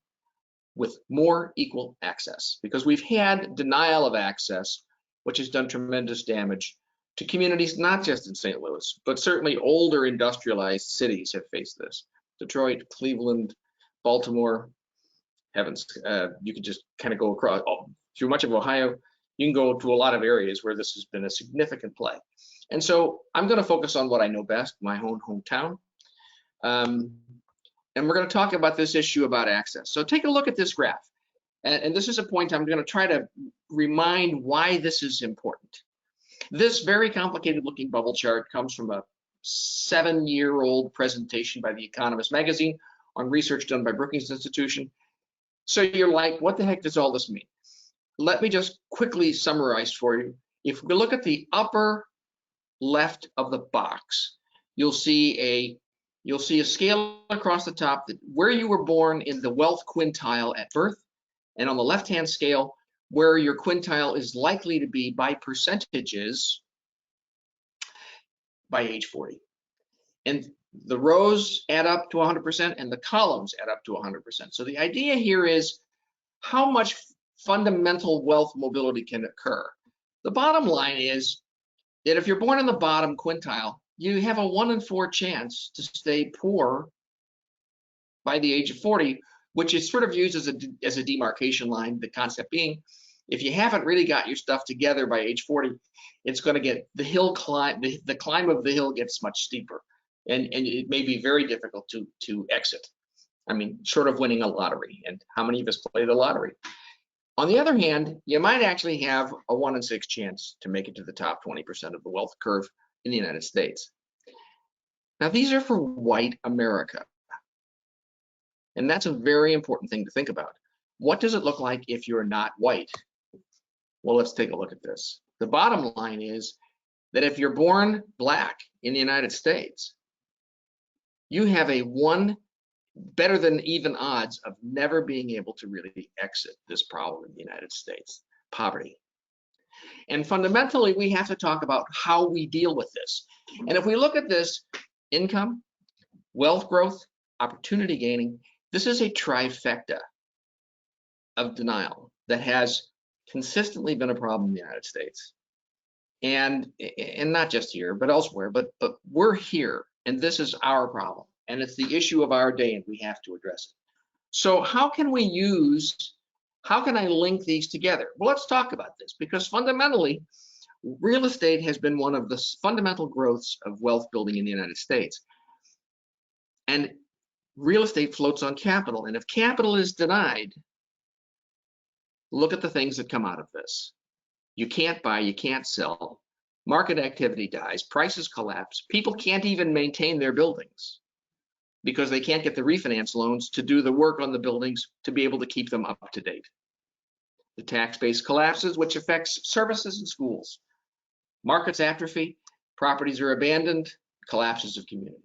with more equal access, because we've had denial of access, which has done tremendous damage to communities, not just in St. Louis, but certainly older industrialized cities have faced this. Detroit, Cleveland, Baltimore, heavens, you could just kind of go across through much of Ohio. You can go to a lot of areas where this has been a significant play. And so I'm going to focus on what I know best, my own hometown. And we're going to talk about this issue about access. So take a look at this graph. And this is a point I'm going to try to remind why this is important. This very complicated looking bubble chart comes from a 7-year-old presentation by The Economist magazine on research done by Brookings Institution. So you're like, what the heck does all this mean? Let me just quickly summarize for you. If we look at the upper left of the box, you'll see a scale across the top that where you were born in the wealth quintile at birth, and on the left-hand scale, where your quintile is likely to be by percentages by age 40. And The rows add up to 100% and the columns add up to 100%. So the idea here is how much fundamental wealth mobility can occur. The bottom line is that if you're born in the bottom quintile, you have a 1 in 4 chance to stay poor by the age of 40, which is sort of used as a demarcation line. The concept being, if you haven't really got your stuff together by age 40, it's going to get the hill climb. The climb of the hill gets much steeper, and it may be very difficult to exit. I mean, short of winning a lottery. And how many of us play the lottery? On the other hand, you might actually have a 1 in 6 chance to make it to the top 20% of the wealth curve in the United States. Now, these are for white America. And that's a very important thing to think about. What does it look like if you're not white? Well, let's take a look at this. The bottom line is that if you're born black in the United States, you have a better than even odds of never being able to really exit this problem in the United States, poverty. And fundamentally, we have to talk about how we deal with this. And if we look at this, income, wealth growth, opportunity gaining, this is a trifecta of denial that has consistently been a problem in the United States. And not just here, but elsewhere, but we're here, and this is our problem. And it's the issue of our day, and we have to address it. So how can I link these together? Well, let's talk about this, because fundamentally, real estate has been one of the fundamental growths of wealth building in the United States. And real estate floats on capital. And if capital is denied, look at the things that come out of this. You can't buy, you can't sell. Market activity dies, prices collapse. People can't even maintain their buildings because they can't get the refinance loans to do the work on the buildings to be able to keep them up to date. The tax base collapses, which affects services and schools. Markets atrophy, properties are abandoned, collapses of community.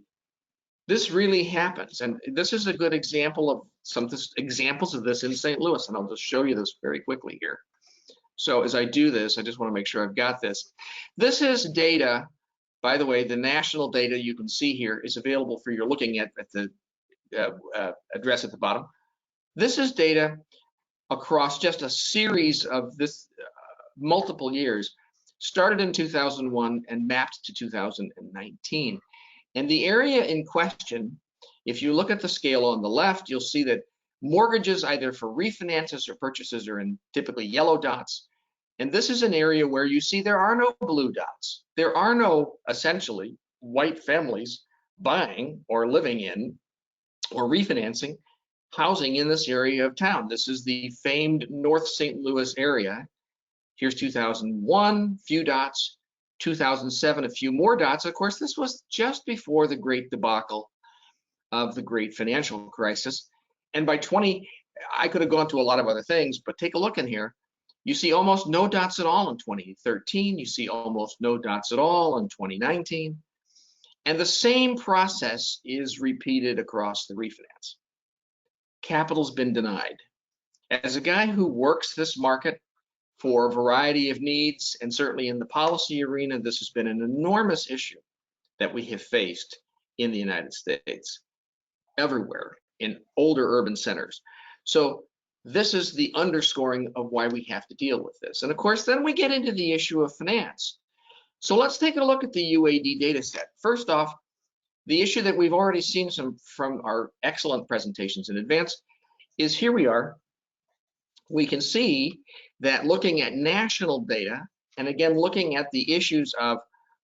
This really happens, and this is a good example of some examples of this in St. Louis, and I'll just show you this very quickly here. So as I do this, I just want to make sure I've got this. This is data. By the way, the national data you can see here is available for your looking at the address at the bottom. This is data across just a series of this multiple years, started in 2001 and mapped to 2019. And the area in question, if you look at the scale on the left, you'll see that mortgages either for refinances or purchases are in typically yellow dots. And this is an area where you see there are no blue dots. There are no essentially white families buying or living in or refinancing housing in this area of town. This is the famed North St. Louis area. Here's 2001, few dots. 2007, a few more dots. Of course, this was just before the great debacle of the great financial crisis. And by 20, I could have gone to a lot of other things, but take a look in here. You see almost no dots at all in 2013. You see almost no dots at all in 2019. And the same process is repeated across the refinance. Capital's been denied. As a guy who works this market for a variety of needs, and certainly in the policy arena, this has been an enormous issue that we have faced in the United States, everywhere, in older urban centers. So this is the underscoring of why we have to deal with this. And of course, then we get into the issue of finance. So let's take a look at the UAD data set. First off, the issue that we've already seen some from our excellent presentations in advance is here we are. We can see that looking at national data, and again, looking at the issues of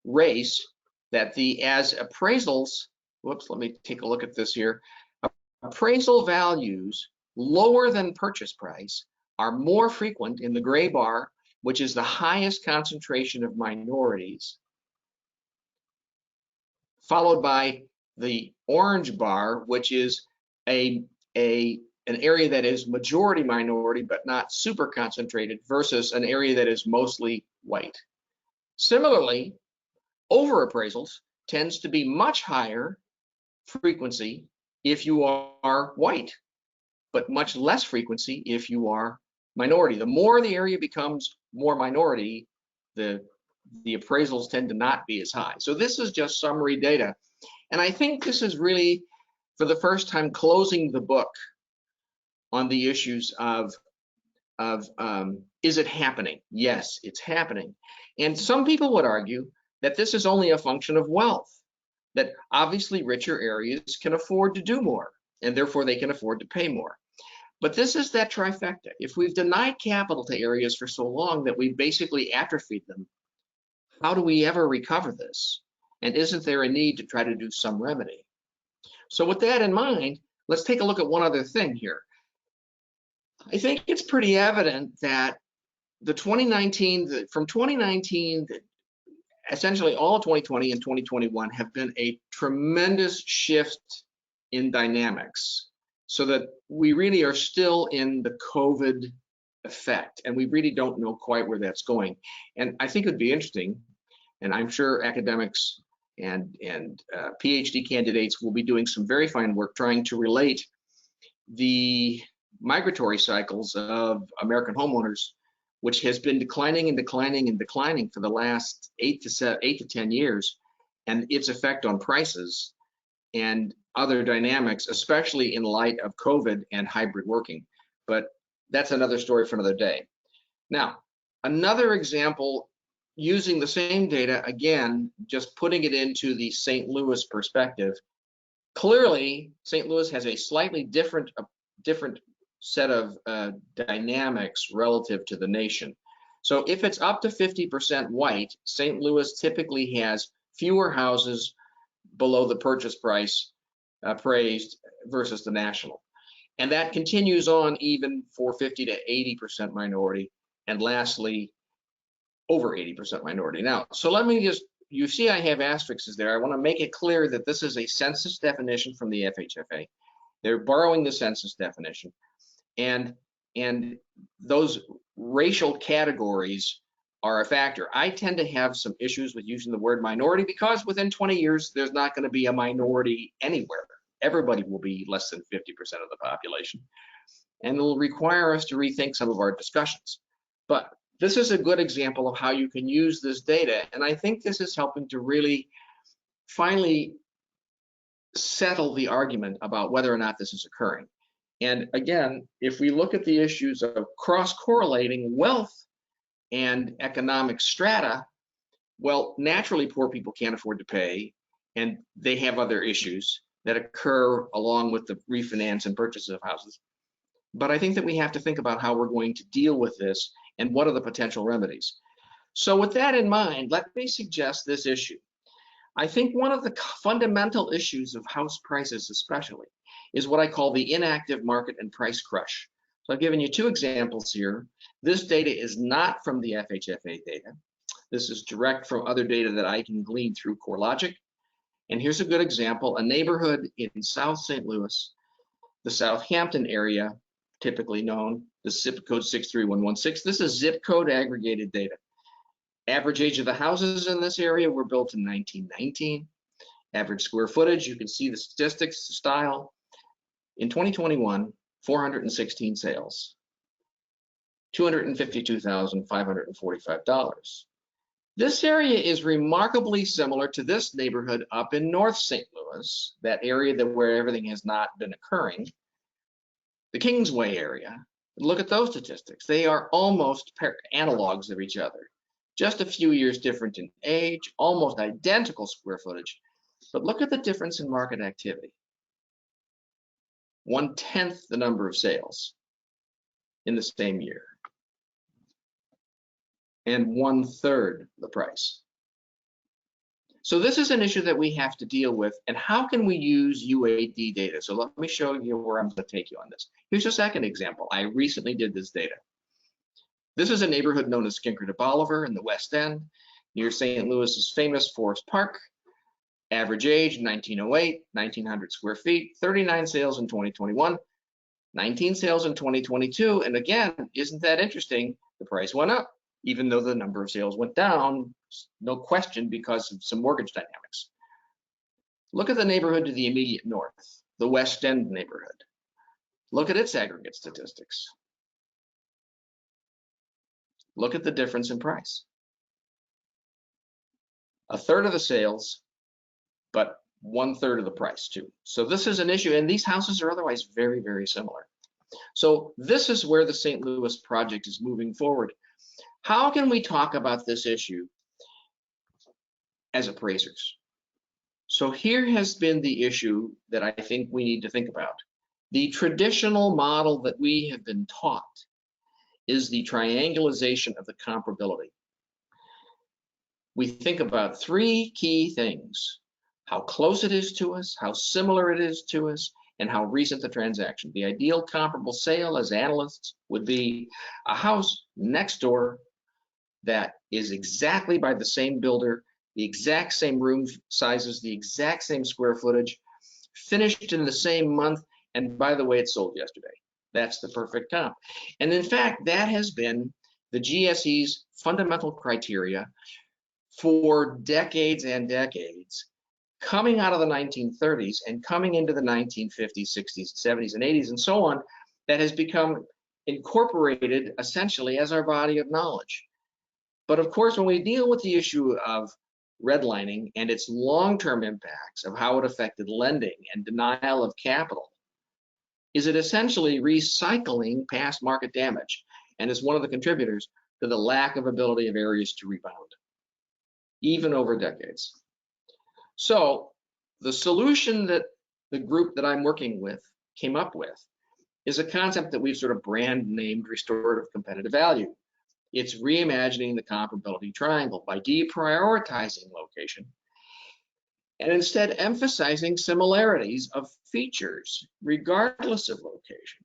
race, that as appraisals, whoops, let me take a look at this here. Appraisal values lower than purchase price are more frequent in the gray bar, which is the highest concentration of minorities, followed by the orange bar, which is an area that is majority minority but not super concentrated, versus an area that is mostly white. Similarly, overappraisals tends to be much higher frequency if you are white, but much less frequency if you are minority. The more the area becomes more minority, the appraisals tend to not be as high. So this is just summary data. And I think this is really, for the first time, closing the book on the issues of is it happening? Yes, it's happening. And some people would argue that this is only a function of wealth, that obviously richer areas can afford to do more, and therefore they can afford to pay more. But this is that trifecta. If we've denied capital to areas for so long that we basically atrophied them, how do we ever recover this? And isn't there a need to try to do some remedy? So with that in mind, let's take a look at one other thing here. I think it's pretty evident that from 2019, essentially all of 2020 and 2021 have been a tremendous shift in dynamics, so that we really are still in the COVID effect, and we really don't know quite where that's going. And I think it would be interesting, and I'm sure academics and PhD candidates will be doing some very fine work trying to relate the migratory cycles of American homeowners, which has been declining and declining and declining for the last 8 to 10 years, and its effect on prices and other dynamics, especially in light of COVID and hybrid working. But that's another story for another day. Now, another example using the same data, again, just putting it into the St. Louis perspective. Clearly, St. Louis has a slightly different set of dynamics relative to the nation. So if it's up to 50% white, St. Louis typically has fewer houses below the purchase price appraised versus the national. And that continues on even for 50 to 80% minority, and lastly, over 80% minority. Now, so let me just, you see I have asterisks there. I want to make it clear that this is a census definition from the FHFA. They're borrowing the census definition. And those racial categories are a factor. I tend to have some issues with using the word minority, because within 20 years, there's not going to be a minority anywhere. Everybody will be less than 50% of the population. And it'll require us to rethink some of our discussions. But this is a good example of how you can use this data. And I think this is helping to really finally settle the argument about whether or not this is occurring. And again, if we look at the issues of cross-correlating wealth and economic strata, well, naturally poor people can't afford to pay, and they have other issues that occur along with the refinance and purchase of houses. But I think that we have to think about how we're going to deal with this and what are the potential remedies. So with that in mind, let me suggest this issue. I think one of the fundamental issues of house prices especially is what I call the inactive market and price crush. So I've given you two examples here. This data is not from the FHFA data. This is direct from other data that I can glean through CoreLogic. And here's a good example, a neighborhood in South St. Louis, the Southampton area, typically known, the zip code 63116. This is zip code aggregated data. Average age of the houses in this area were built in 1919. Average square footage, you can see the statistics, the style. In 2021, 416 sales, $252,545. This area is remarkably similar to this neighborhood up in North St. Louis, that area where everything has not been occurring. The Kingsway area, look at those statistics. They are almost analogs of each other. Just a few years different in age, almost identical square footage. But look at the difference in market activity. 1/10 the number of sales in the same year, and 1/3 the price. So this is an issue that we have to deal with, and how can we use UAD data? So let me show you where I'm going to take you on this. Here's a second example. I recently did this data. This is a neighborhood known as Skinkard de Bolivar in the West End, near St. Louis's famous Forest Park. Average age, 1908, 1,900 square feet, 39 sales in 2021, 19 sales in 2022. And again, isn't that interesting? The price went up, even though the number of sales went down, no question, because of some mortgage dynamics. Look at the neighborhood to the immediate north, the West End neighborhood. Look at its aggregate statistics. Look at the difference in price. 1/3 of the sales, but 1/3 of the price too. So this is an issue, and these houses are otherwise very, very similar. So this is where the St. Louis project is moving forward. How can we talk about this issue as appraisers? So here has been the issue that I think we need to think about. The traditional model that we have been taught is the triangulation of the comparability. We think about 3 key things: how close it is to us, how similar it is to us, and how recent the transaction. The ideal comparable sale as analysts would be a house next door that is exactly by the same builder, the exact same room sizes, the exact same square footage, finished in the same month, and by the way, it sold yesterday. That's the perfect comp. And in fact, that has been the GSE's fundamental criteria for decades and decades, coming out of the 1930s and coming into the 1950s, 60s, 70s, and 80s, and so on, that has become incorporated essentially as our body of knowledge. But of course, when we deal with the issue of redlining and its long-term impacts of how it affected lending and denial of capital, is it essentially recycling past market damage, and is one of the contributors to the lack of ability of areas to rebound, even over decades. So the solution that the group that I'm working with came up with is a concept that we've sort of brand named restorative competitive value. It's reimagining the comparability triangle by deprioritizing location and instead emphasizing similarities of features regardless of location.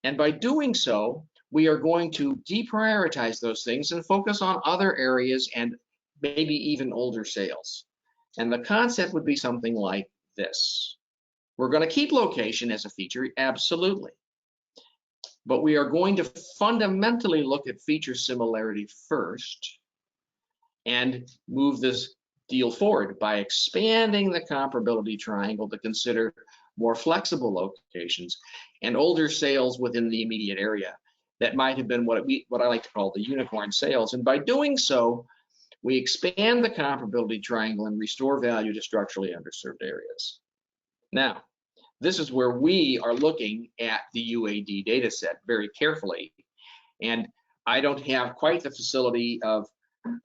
And by doing so, we are going to deprioritize those things and focus on other areas and maybe even older sales. And the concept would be something like this. We're going to keep location as a feature, absolutely. But we are going to fundamentally look at feature similarity first and move this deal forward by expanding the comparability triangle to consider more flexible locations and older sales within the immediate area that might have been what I like to call the unicorn sales. And by doing so, we expand the comparability triangle and restore value to structurally underserved areas. Now, this is where we are looking at the UAD data set very carefully. And I don't have quite the facility of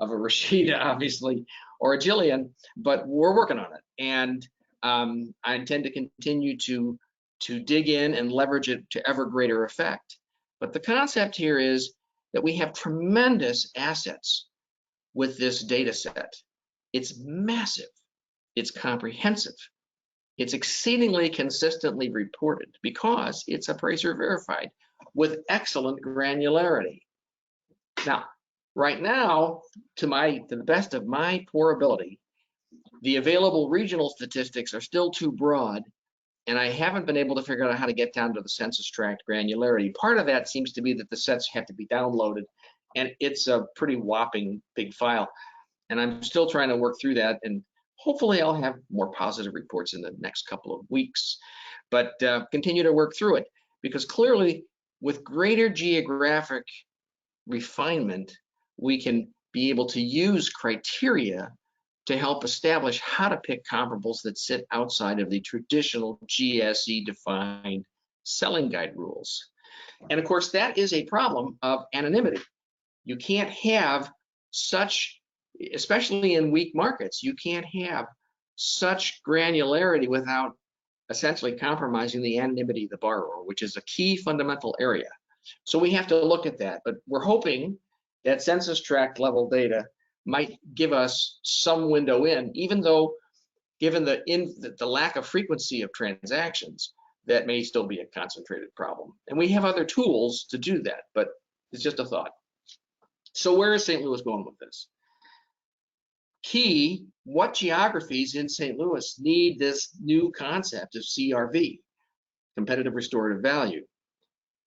a Rashida, obviously, or a Jillian, but we're working on it. And I intend to continue to dig in and leverage it to ever greater effect. But the concept here is that we have tremendous assets with this data set. It's massive, it's comprehensive, it's exceedingly consistently reported because it's appraiser verified with excellent granularity. Now, right now, to the best of my poor ability, the available regional statistics are still too broad, and I haven't been able to figure out how to get down to the census tract granularity. Part of that seems to be that the sets have to be downloaded, and it's a pretty whopping big file. And I'm still trying to work through that, and hopefully I'll have more positive reports in the next couple of weeks. But continue to work through it, because clearly with greater geographic refinement, we can be able to use criteria to help establish how to pick comparables that sit outside of the traditional GSE defined selling guide rules. And of course, that is a problem of anonymity. You can't have such, especially in weak markets, you can't have such granularity without essentially compromising the anonymity of the borrower, which is a key fundamental area. So we have to look at that, but we're hoping that census tract level data might give us some window in, even though given the lack of frequency of transactions, that may still be a concentrated problem. And we have other tools to do that, but it's just a thought. So where is St. Louis going with this? Key, what geographies in St. Louis need this new concept of CRV, competitive restorative value?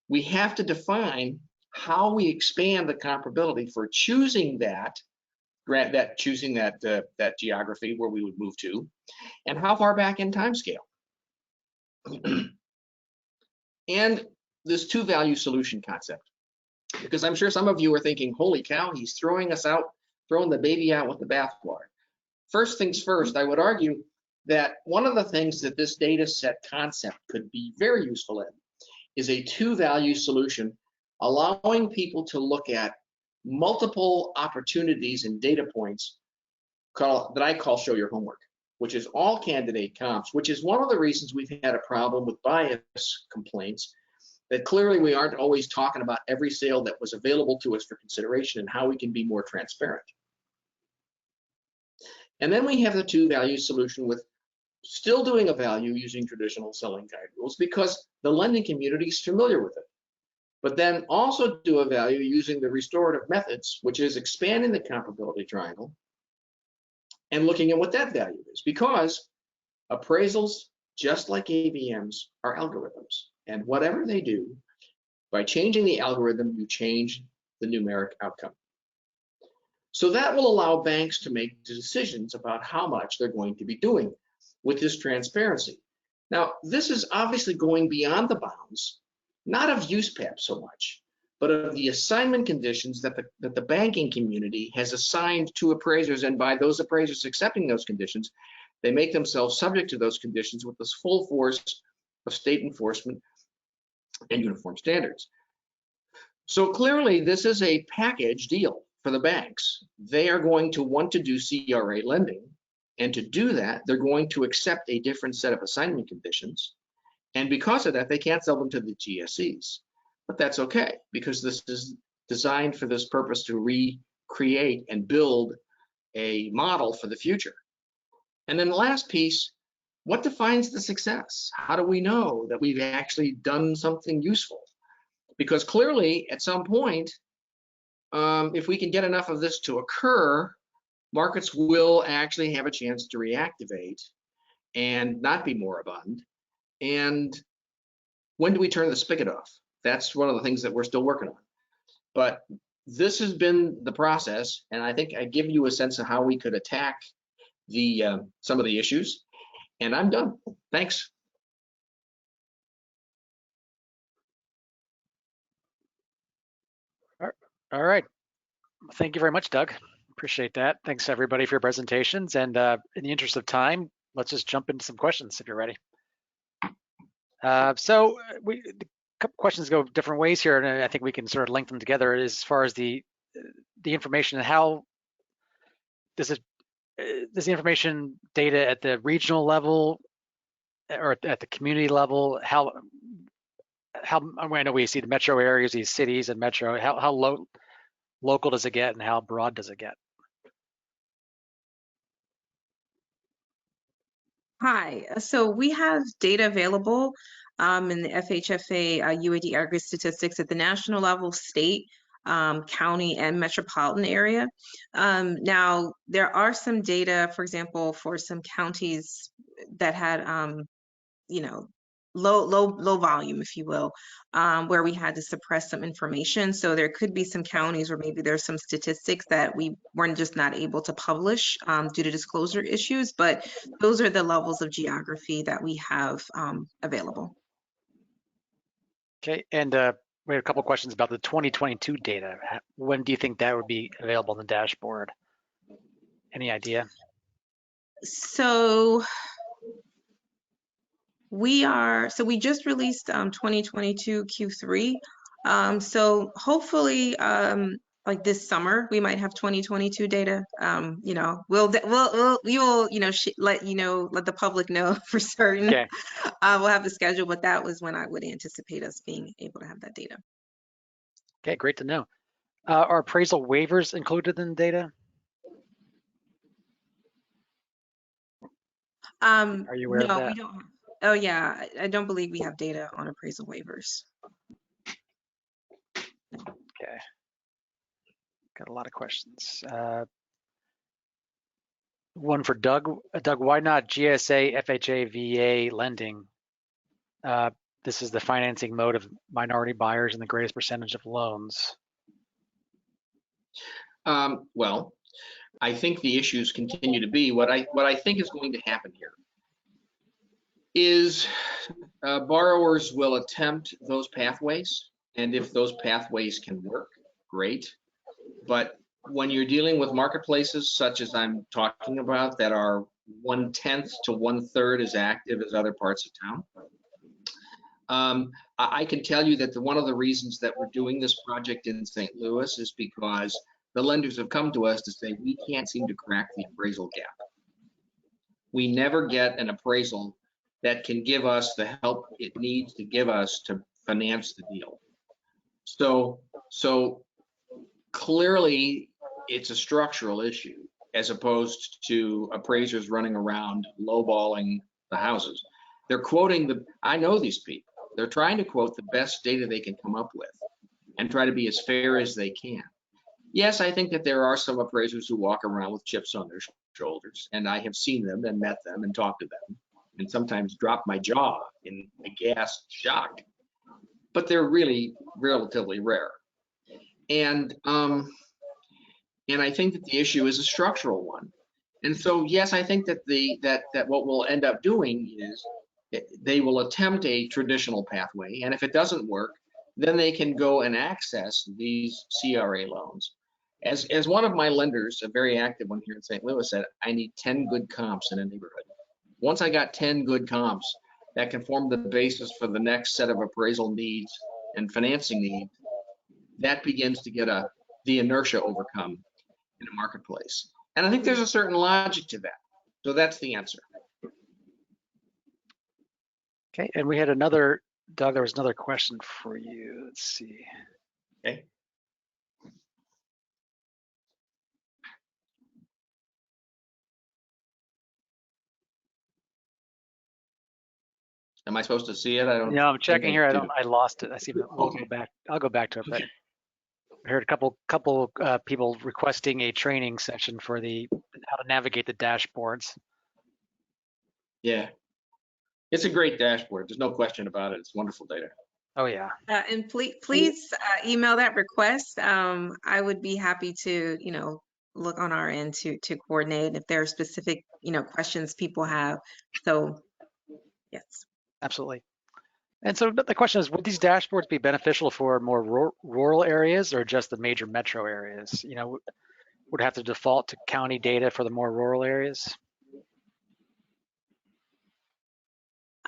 We have to define how we expand the comparability for choosing that geography where we would move to, and how far back in time scale. And this two value solution concept, because I'm sure some of you are thinking, holy cow, he's throwing the baby out with the bathwater. First things first, I would argue that one of the things that this data set concept could be very useful in is a two-value solution, allowing people to look at multiple opportunities and data points that I call show your homework, which is all candidate comps, which is one of the reasons we've had a problem with bias complaints, that clearly we aren't always talking about every sale that was available to us for consideration and how we can be more transparent. And then we have the two-value solution with still doing a value using traditional selling guide rules because the lending community is familiar with it. But then also do a value using the restorative methods, which is expanding the comparability triangle and looking at what that value is, because appraisals, just like AVMs, are algorithms. And whatever they do, by changing the algorithm, you change the numeric outcome. So that will allow banks to make decisions about how much they're going to be doing with this transparency. Now, this is obviously going beyond the bounds, not of USPAP so much, but of the assignment conditions that the banking community has assigned to appraisers, and by those appraisers accepting those conditions, they make themselves subject to those conditions with this full force of state enforcement and uniform standards. So clearly, this is a package deal for the banks. They are going to want to do CRA lending, and to do that, they're going to accept a different set of assignment conditions, and because of that, they can't sell them to the GSEs. But that's okay, because this is designed for this purpose to recreate and build a model for the future. And then the last piece, what defines the success? How do we know that we've actually done something useful? Because clearly, at some point, if we can get enough of this to occur, markets will actually have a chance to reactivate and not be moribund. And when do we turn the spigot off? That's one of the things that we're still working on. But this has been the process, and I think I give you a sense of how we could attack the some of the issues. And I'm done. Thanks. All right. Thank you very much, Doug. Appreciate that. Thanks everybody for your presentations. And in the interest of time, let's just jump into some questions if you're ready. So the couple questions go different ways here, and I think we can sort of link them together as far as the information and how does the information data at the regional level or at the community level, how I know we see the metro areas, these cities and metro, how local does it get and how broad does it get? Hi, so we have data available in the FHFA UAD Aggregate Statistics at the national level, state, county, and metropolitan area. Now, there are some data, for example, for some counties that had, you know, low volume, if you will, where we had to suppress some information. So there could be some counties where maybe there's some statistics that we weren't just not able to publish due to disclosure issues, but those are the levels of geography that we have available. Okay, and we have a couple questions about the 2022 data. When do you think that would be available on the dashboard? Any idea? So we just released 2022 Q3. So hopefully like this summer we might have 2022 data. You know, we will you know let the public know for certain. Okay. We'll have the schedule, but that was when I would anticipate us being able to have that data. Okay, great to know. Are appraisal waivers included in the data? Are you aware of that? We don't. Oh yeah, I don't believe we have data on appraisal waivers. Okay. Got a lot of questions. One for Doug. Doug, why not GSA, FHA, VA lending? This is the financing mode of minority buyers and the greatest percentage of loans. Well, I think the issues continue to be what I think is going to happen here is borrowers will attempt those pathways, and if those pathways can work, great. But when you're dealing with marketplaces such as I'm talking about that are 1/10 to 1/3 as active as other parts of town. I can tell you that one of the reasons that we're doing this project in St. Louis is because the lenders have come to us to say we can't seem to crack the appraisal gap. We never get an appraisal that can give us the help it needs to give us to finance the deal. So clearly it's a structural issue as opposed to appraisers running around lowballing the houses. They're quoting I know these people. They're trying to quote the best data they can come up with and try to be as fair as they can. Yes, I think that there are some appraisers who walk around with chips on their shoulders, and I have seen them and met them and talked to them and sometimes drop my jaw in aghast shock, but they're really relatively rare. And I think that the issue is a structural one. And so, yes, I think that that what we'll end up doing is they will attempt a traditional pathway, and if it doesn't work, then they can go and access these CRA loans. As one of my lenders, a very active one here in St. Louis, said, I need 10 good comps in a neighborhood. Once I got 10 good comps that can form the basis for the next set of appraisal needs and financing needs, that begins to get the inertia overcome in the marketplace. And I think there's a certain logic to that. So that's the answer. Okay, and we had another, Doug, there was another question for you. Let's see. Okay. Am I supposed to see it? I don't. No, I'm checking here. do. I lost it. I see. We'll Okay. go back. I'll go back to it. But I heard a couple people requesting a training session for how to navigate the dashboards. Yeah. It's a great dashboard. There's no question about it. It's wonderful data. Oh yeah. And please email that request. I would be happy to, look on our end to coordinate if there are specific, questions people have. So, yes. Absolutely. And so the question is, would these dashboards be beneficial for more rural areas or just the major metro areas? Would it have to default to county data for the more rural areas?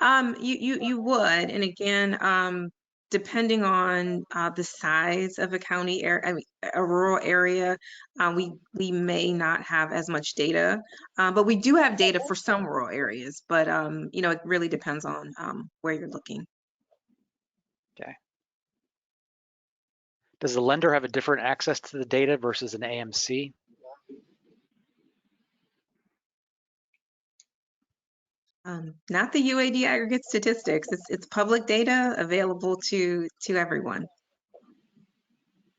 You would, and again, depending on the size of a county area, I mean, a rural area, we may not have as much data, but we do have data for some rural areas. But it really depends on where you're looking. Okay. Does the lender have a different access to the data versus an AMC? Not the UAD aggregate statistics. It's public data available to everyone.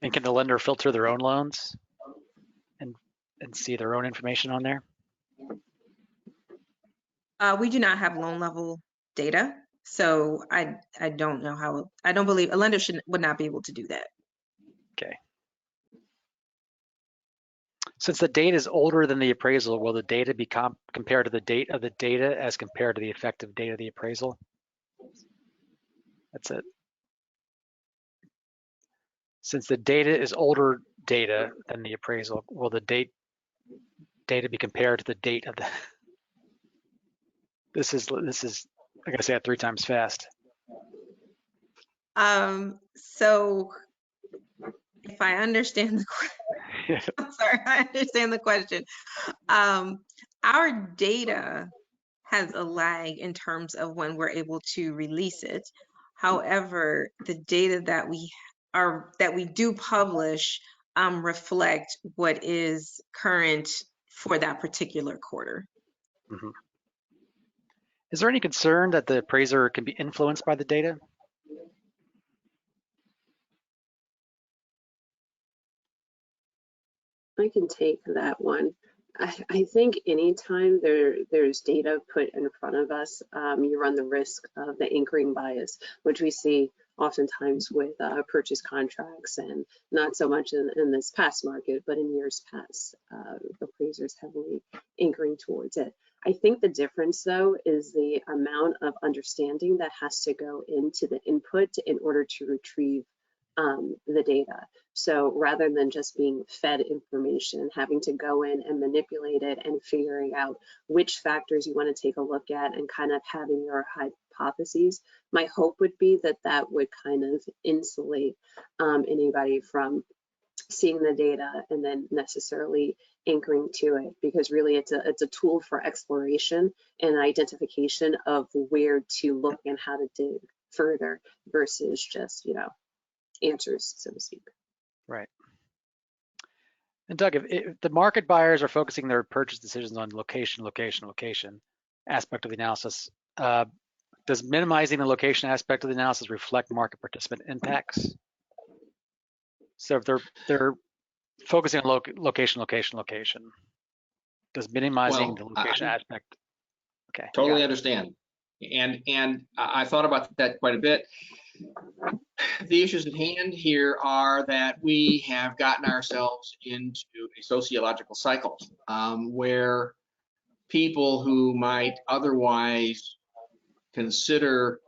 And can the lender filter their own loans and see their own information on there? We do not have loan level data, so I don't know how. I don't believe a lender would not be able to do that. Okay. Since the data is older than the appraisal, will the data be compared to the date of the data as compared to the effective date of the appraisal? That's it. Since the data is older data than the appraisal, will the data be compared to the date of the? This is I gotta say it 3 times fast. So if I understand the question, I'm sorry, I understand the question. Our data has a lag in terms of when we're able to release it. However, the data that we do publish reflect what is current for that particular quarter. Mm-hmm. Is there any concern that the appraiser can be influenced by the data? I can take that one. I think anytime there's data put in front of us, you run the risk of the anchoring bias, which we see oftentimes with purchase contracts, and not so much in this past market, but in years past, appraisers heavily anchoring towards it. I think the difference, though, is the amount of understanding that has to go into the input in order to retrieve the data. So rather than just being fed information, having to go in and manipulate it and figuring out which factors you want to take a look at and kind of having your hypotheses, my hope would be that that would kind of insulate anybody from seeing the data and then necessarily anchoring to it, because really it's a tool for exploration and identification of where to look and how to dig further versus just, you know, answers, so to speak. Right. And Doug, if the market buyers are focusing their purchase decisions on location aspect of the analysis, does minimizing the location aspect of the analysis reflect market participant impacts? So if they're focusing on location, does minimizing the location aspect? Okay. Totally understand. And I thought about that quite a bit. The issues at hand here are that we have gotten ourselves into a sociological cycle where people who might otherwise consider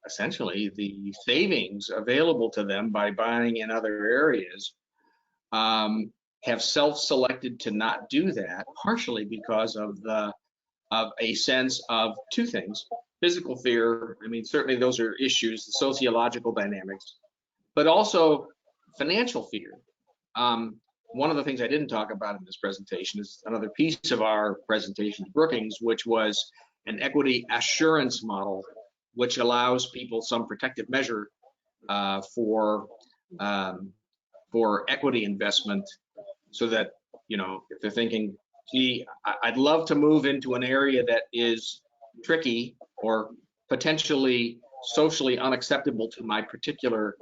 essentially the savings available to them by buying in other areas have self-selected to not do that, partially because of a sense of two things. Physical fear, I mean, certainly those are issues, the sociological dynamics, but also financial fear. One of the things I didn't talk about in this presentation is another piece of our presentation, Brookings, which was an equity assurance model, which allows people some protective measure for equity investment, so that, you know, if they're thinking, gee, I'd love to move into an area that is tricky or potentially socially unacceptable to my particular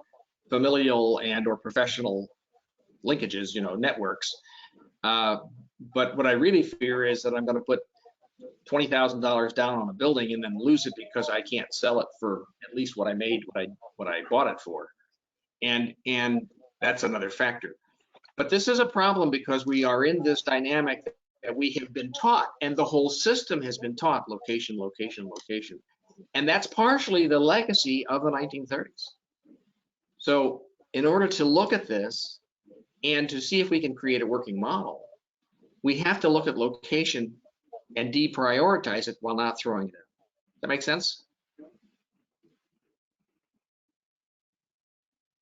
familial and or professional linkages, you know, networks. But what I really fear is that I'm going to put $20,000 down on a building and then lose it because I can't sell it for at least what I made, what I bought it for. And that's another factor. But this is a problem because we are in this dynamic that we have been taught, and the whole system has been taught location. And that's partially the legacy of the 1930s. So in order to look at this and to see if we can create a working model, we have to look at location and deprioritize it while not throwing it in. That make sense?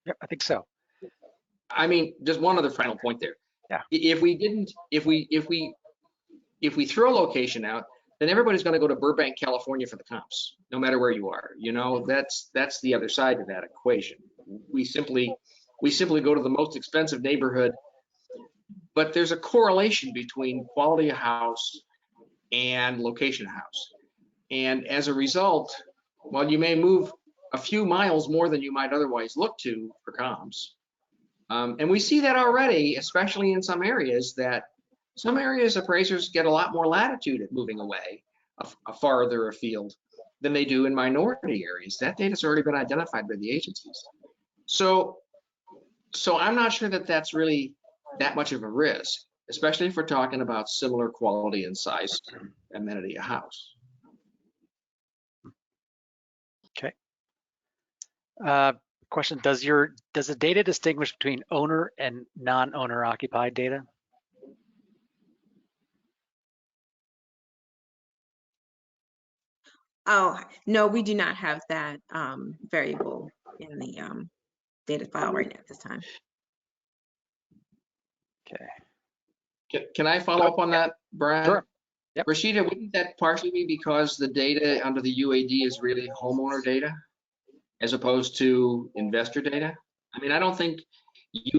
Yep, I think so. I mean, just one other final point there. Yeah. If we throw location out, then everybody's going to go to Burbank, California for the comps, no matter where you are. You know, that's the other side of that equation. We simply go to the most expensive neighborhood, but there's a correlation between quality of house and location of house. And as a result, while you may move a few miles more than you might otherwise look to for comps, and we see that already, especially in some areas appraisers get a lot more latitude at moving away farther afield than they do in minority areas. That data's already been identified by the agencies. So I'm not sure that that's really that much of a risk, especially if we're talking about similar quality and size amenity of house. Okay. Question, does the data distinguish between owner and non-owner occupied data? Oh, no, we do not have that variable in the data file right now at this time. Okay. Can I follow up on that, Brad? Sure. Yep. Rashida, wouldn't that partially be because the data under the UAD is really homeowner data as opposed to investor data? I mean, I don't think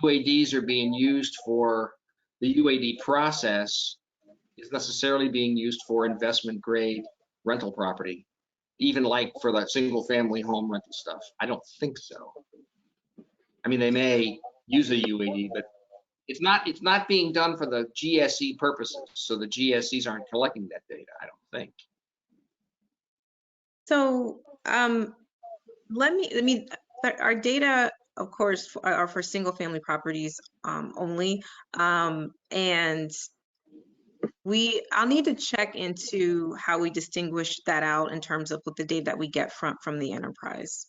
UADs are being used for the UAD process is necessarily being used for investment grade rental property, even like for the single family home rental stuff. I don't think so. I mean, they may use a UAD, but it's not being done for the GSE purposes. So the GSEs aren't collecting that data, I don't think. So our data, of course, are for single family properties only. And I'll need to check into how we distinguish that out in terms of what the data that we get from the enterprise.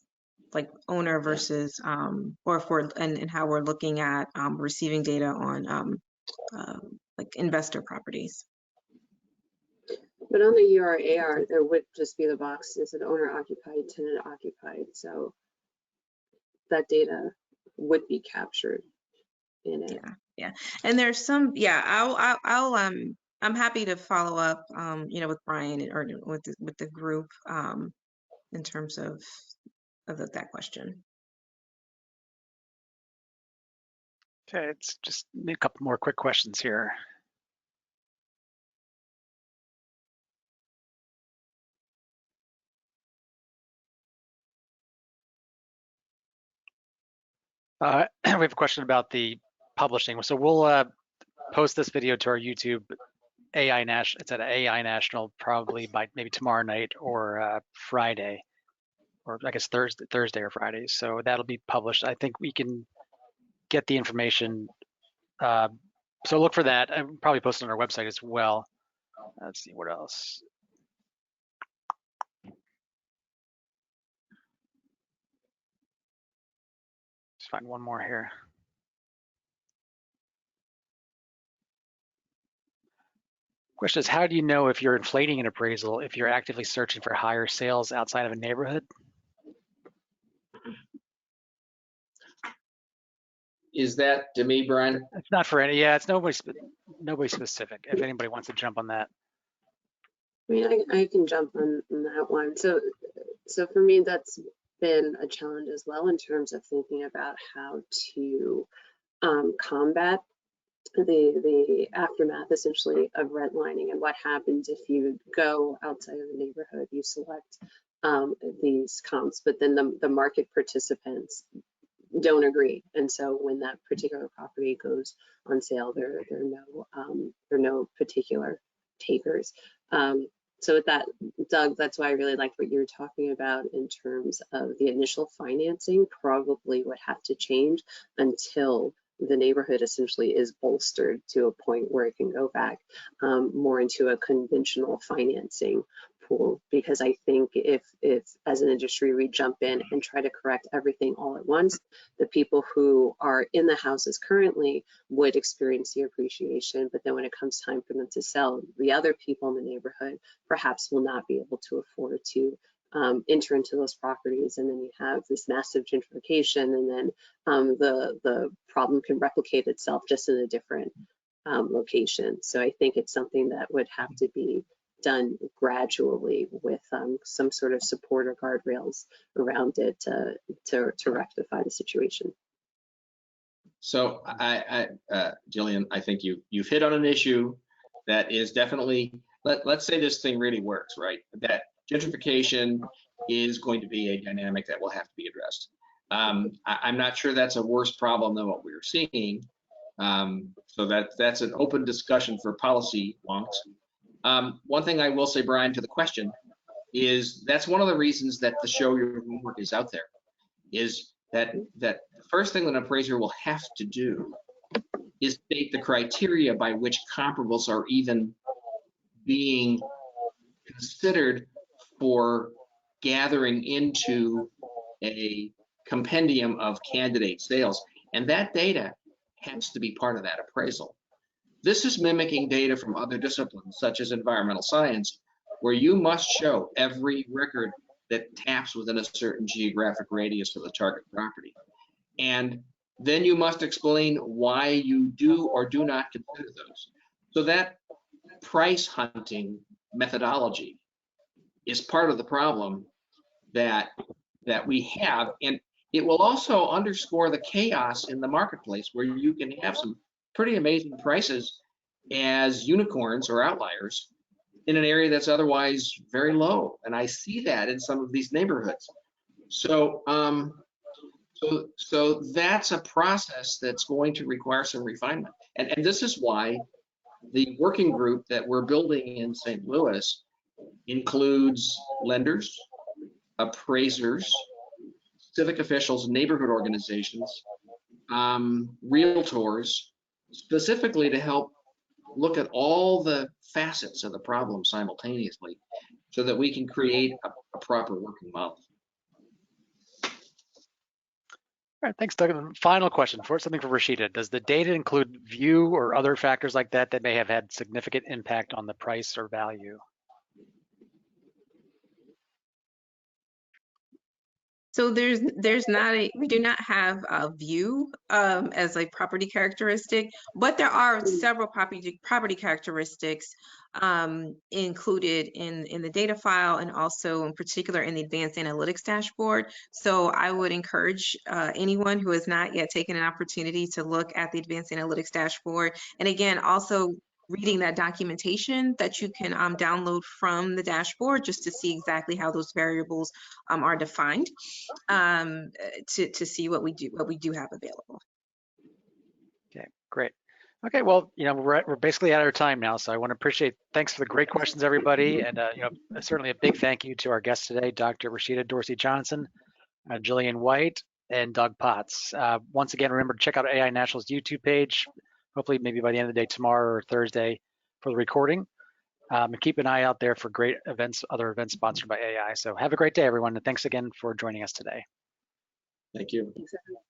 like owner versus, or if we're, and how we're looking at receiving data on like investor properties. But on the URAR, there would just be the box that said owner occupied, tenant occupied. So that data would be captured in it. Yeah. And there's some, I'm happy to follow up, with Brian or with the group in terms of that question. Okay, it's just a couple more quick questions here. We have a question about the publishing. So we'll post this video to our YouTube AI National. It's at AI National probably by maybe tomorrow night or Friday, or I guess Thursday or Friday. So that'll be published. I think we can get the information. So look for that. I'm probably posted on our website as well. Let's see what else. Let's find one more here. Question is, how do you know if you're inflating an appraisal if you're actively searching for higher sales outside of a neighborhood? Is that to me, Brian? It's not for any. Yeah, it's nobody specific. If anybody wants to jump on that. I mean, I can jump on that one. So for me, that's been a challenge as well in terms of thinking about how to combat the aftermath essentially of redlining and what happens if you go outside of the neighborhood, you select these comps, but then the market participants don't agree. And so when that particular property goes on sale, there are no particular takers. So with that, Doug, that's why I really liked what you were talking about in terms of the initial financing probably would have to change until the neighborhood essentially is bolstered to a point where it can go back more into a conventional financing pool. Because I think if as an industry we jump in and try to correct everything all at once, the people who are in the houses currently would experience the appreciation, but then when it comes time for them to sell, the other people in the neighborhood perhaps will not be able to afford to enter into those properties, and then you have this massive gentrification, and then the problem can replicate itself just in a different location. So I think it's something that would have to be done gradually with some sort of support or guardrails around it to rectify the situation. So Jillian, I think you've hit on an issue that is definitely, let's say this thing really works, right? That gentrification is going to be a dynamic that will have to be addressed. I'm not sure that's a worse problem than what we're seeing. So that's an open discussion for policy wonks. One thing I will say, Brian, to the question is that's one of the reasons that the show your homework is out there, is that the first thing that an appraiser will have to do is state the criteria by which comparables are even being considered for gathering into a compendium of candidate sales. And that data has to be part of that appraisal. This is mimicking data from other disciplines, such as environmental science, where you must show every record that taps within a certain geographic radius of the target property. And then you must explain why you do or do not consider those. So that price hunting methodology is part of the problem that we have. And it will also underscore the chaos in the marketplace, where you can have some pretty amazing prices as unicorns or outliers in an area that's otherwise very low. And I see that in some of these neighborhoods. So so that's a process that's going to require some refinement. And this is why the working group that we're building in St. Louis includes lenders, appraisers, civic officials, neighborhood organizations, realtors, specifically to help look at all the facets of the problem simultaneously so that we can create a proper working model. All right, thanks, Doug. And final question for something for Rashida. Does the data include view or other factors like that that may have had significant impact on the price or value? So there's not a, we do not have a view as a property characteristic, but there are several property characteristics included in the data file, and also in particular in the advanced analytics dashboard. So I would encourage anyone who has not yet taken an opportunity to look at the advanced analytics dashboard, and again, also reading that documentation that you can download from the dashboard, just to see exactly how those variables are defined, to see what we do have available. Okay, great. Okay, well, we're basically out of time now, so I want to thanks for the great questions, everybody, and certainly a big thank you to our guests today, Dr. Rashida Dorsey Johnson, Jillian White, and Doug Potts. Once again, remember to check out AI National's YouTube page, hopefully maybe by the end of the day tomorrow or Thursday for the recording. And keep an eye out there for great events, other events sponsored by AI. So have a great day, everyone, and thanks again for joining us today. Thank you. Thanks, everyone.